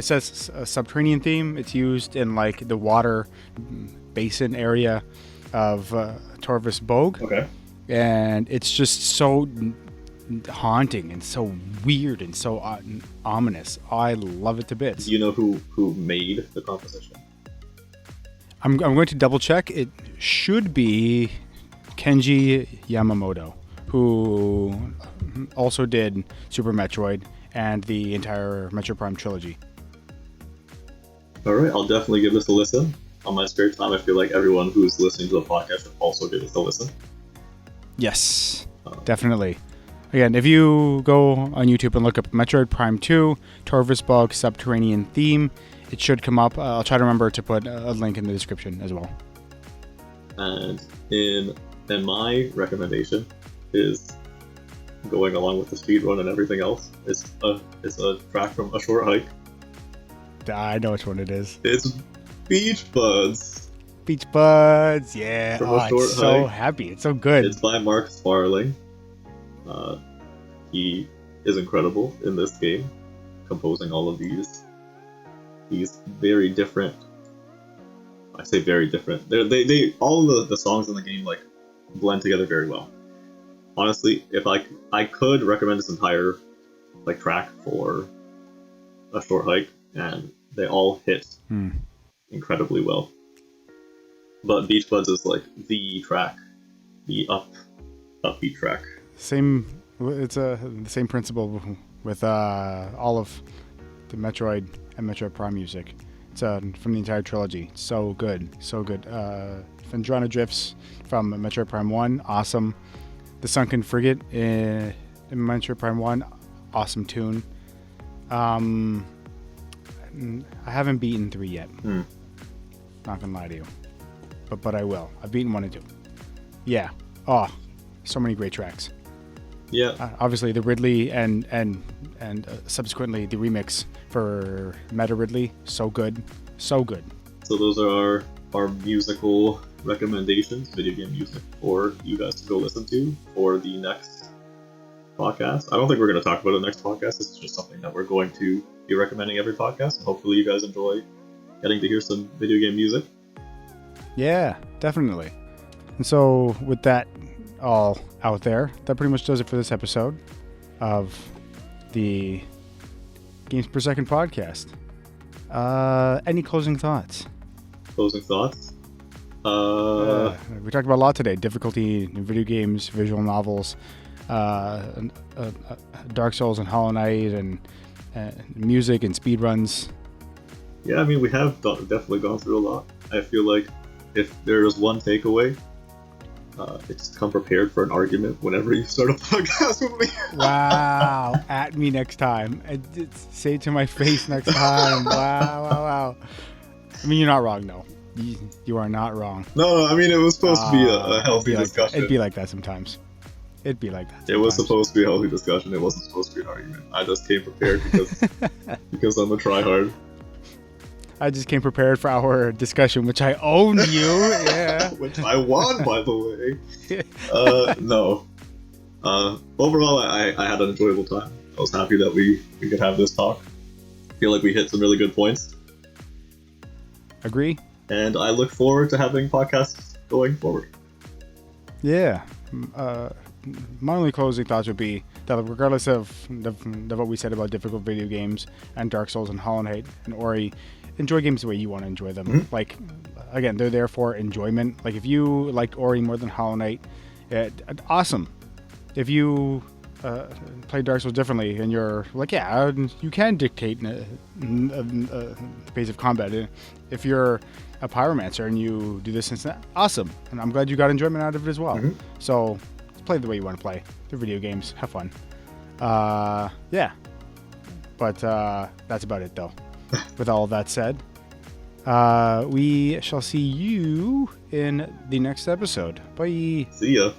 says a subterranean theme. It's used in like the water basin area of Torvus Bogue. Okay. And it's just so haunting and so weird and so ominous. I love it to bits. Do you know who made the composition? I'm going to double check. It should be Kenji Yamamoto, who also did Super Metroid and the entire Metroid Prime trilogy. Alright, I'll definitely give this a listen. On my spare time, I feel like everyone who's listening to the podcast should also give this a listen. Yes, definitely. Again, if you go on YouTube and look up Metroid Prime 2, Torvus Bogue Subterranean Theme, it should come up. I'll try to remember to put a link in the description as well. And in my recommendation is going along with the speedrun and everything else. It's a track from A Short Hike. I know which one it is. It's Beach Buds. Beach Buds, yeah. From I'm so happy. It's so good. It's by Mark Sparling. He is incredible in this game, composing all of these very different. I say very different. They all the songs in the game like blend together very well. Honestly, if I could recommend this entire like track for A Short Hike, and they all hit incredibly well. But Beach Buds is like the track, the upbeat track. It's the same principle with all of the Metroid and Metroid Prime music. It's from the entire trilogy. So good, so good. Phendrana Drifts from Metroid Prime 1, awesome. The Sunken Frigate in Metroid Prime 1, awesome tune. I haven't beaten 3 yet. Not gonna lie to you, but I will. I've beaten 1 and 2. Yeah. Oh, so many great tracks. Yeah. Obviously the Ridley and subsequently the remix for Meta Ridley, so good, so good. So those are our musical recommendations, video game music, for you guys to go listen to for the next podcast. I don't think we're going to talk about it next podcast. This is just something that we're going to be recommending every podcast. And hopefully you guys enjoy getting to hear some video game music. Yeah, definitely. And so with that all out there, that pretty much does it for this episode of the GamesPerSecond podcast. Any closing thoughts? Closing thoughts? We talked about a lot today. Difficulty in video games, visual novels, Dark Souls and Hollow Knight, and music and speedruns. Yeah, I mean, we have definitely gone through a lot. I feel like if there is one takeaway, It's come prepared for an argument whenever you start a podcast with me. Wow. At me next time. Say it to my face next time. Wow. I mean, you're not wrong, though. You are not wrong. No, I mean, it was supposed to be a healthy discussion. It'd be like that sometimes. It was supposed to be a healthy discussion. It wasn't supposed to be an argument. I just came prepared because I'm a tryhard. I just came prepared for our discussion, which I owned you. Yeah. Which I won, by the way. No. Overall, I had an enjoyable time. I was happy that we could have this talk. I feel like we hit some really good points. Agree. And I look forward to having podcasts going forward. Yeah. My only closing thoughts would be that regardless of what we said about difficult video games and Dark Souls and Hollow Knight and Ori, enjoy games the way you want to enjoy them. Mm-hmm. Like, again, they're there for enjoyment. Like, if you liked Ori more than Hollow Knight, awesome. If you play Dark Souls differently and you're like, yeah, you can dictate a pace of combat. If you're a pyromancer and you do this and that, awesome. And I'm glad you got enjoyment out of it as well. Mm-hmm. So play the way you want to play. They're video games. Have fun. Yeah. But that's about it, though. With all of that said, we shall see you in the next episode. Bye. See ya.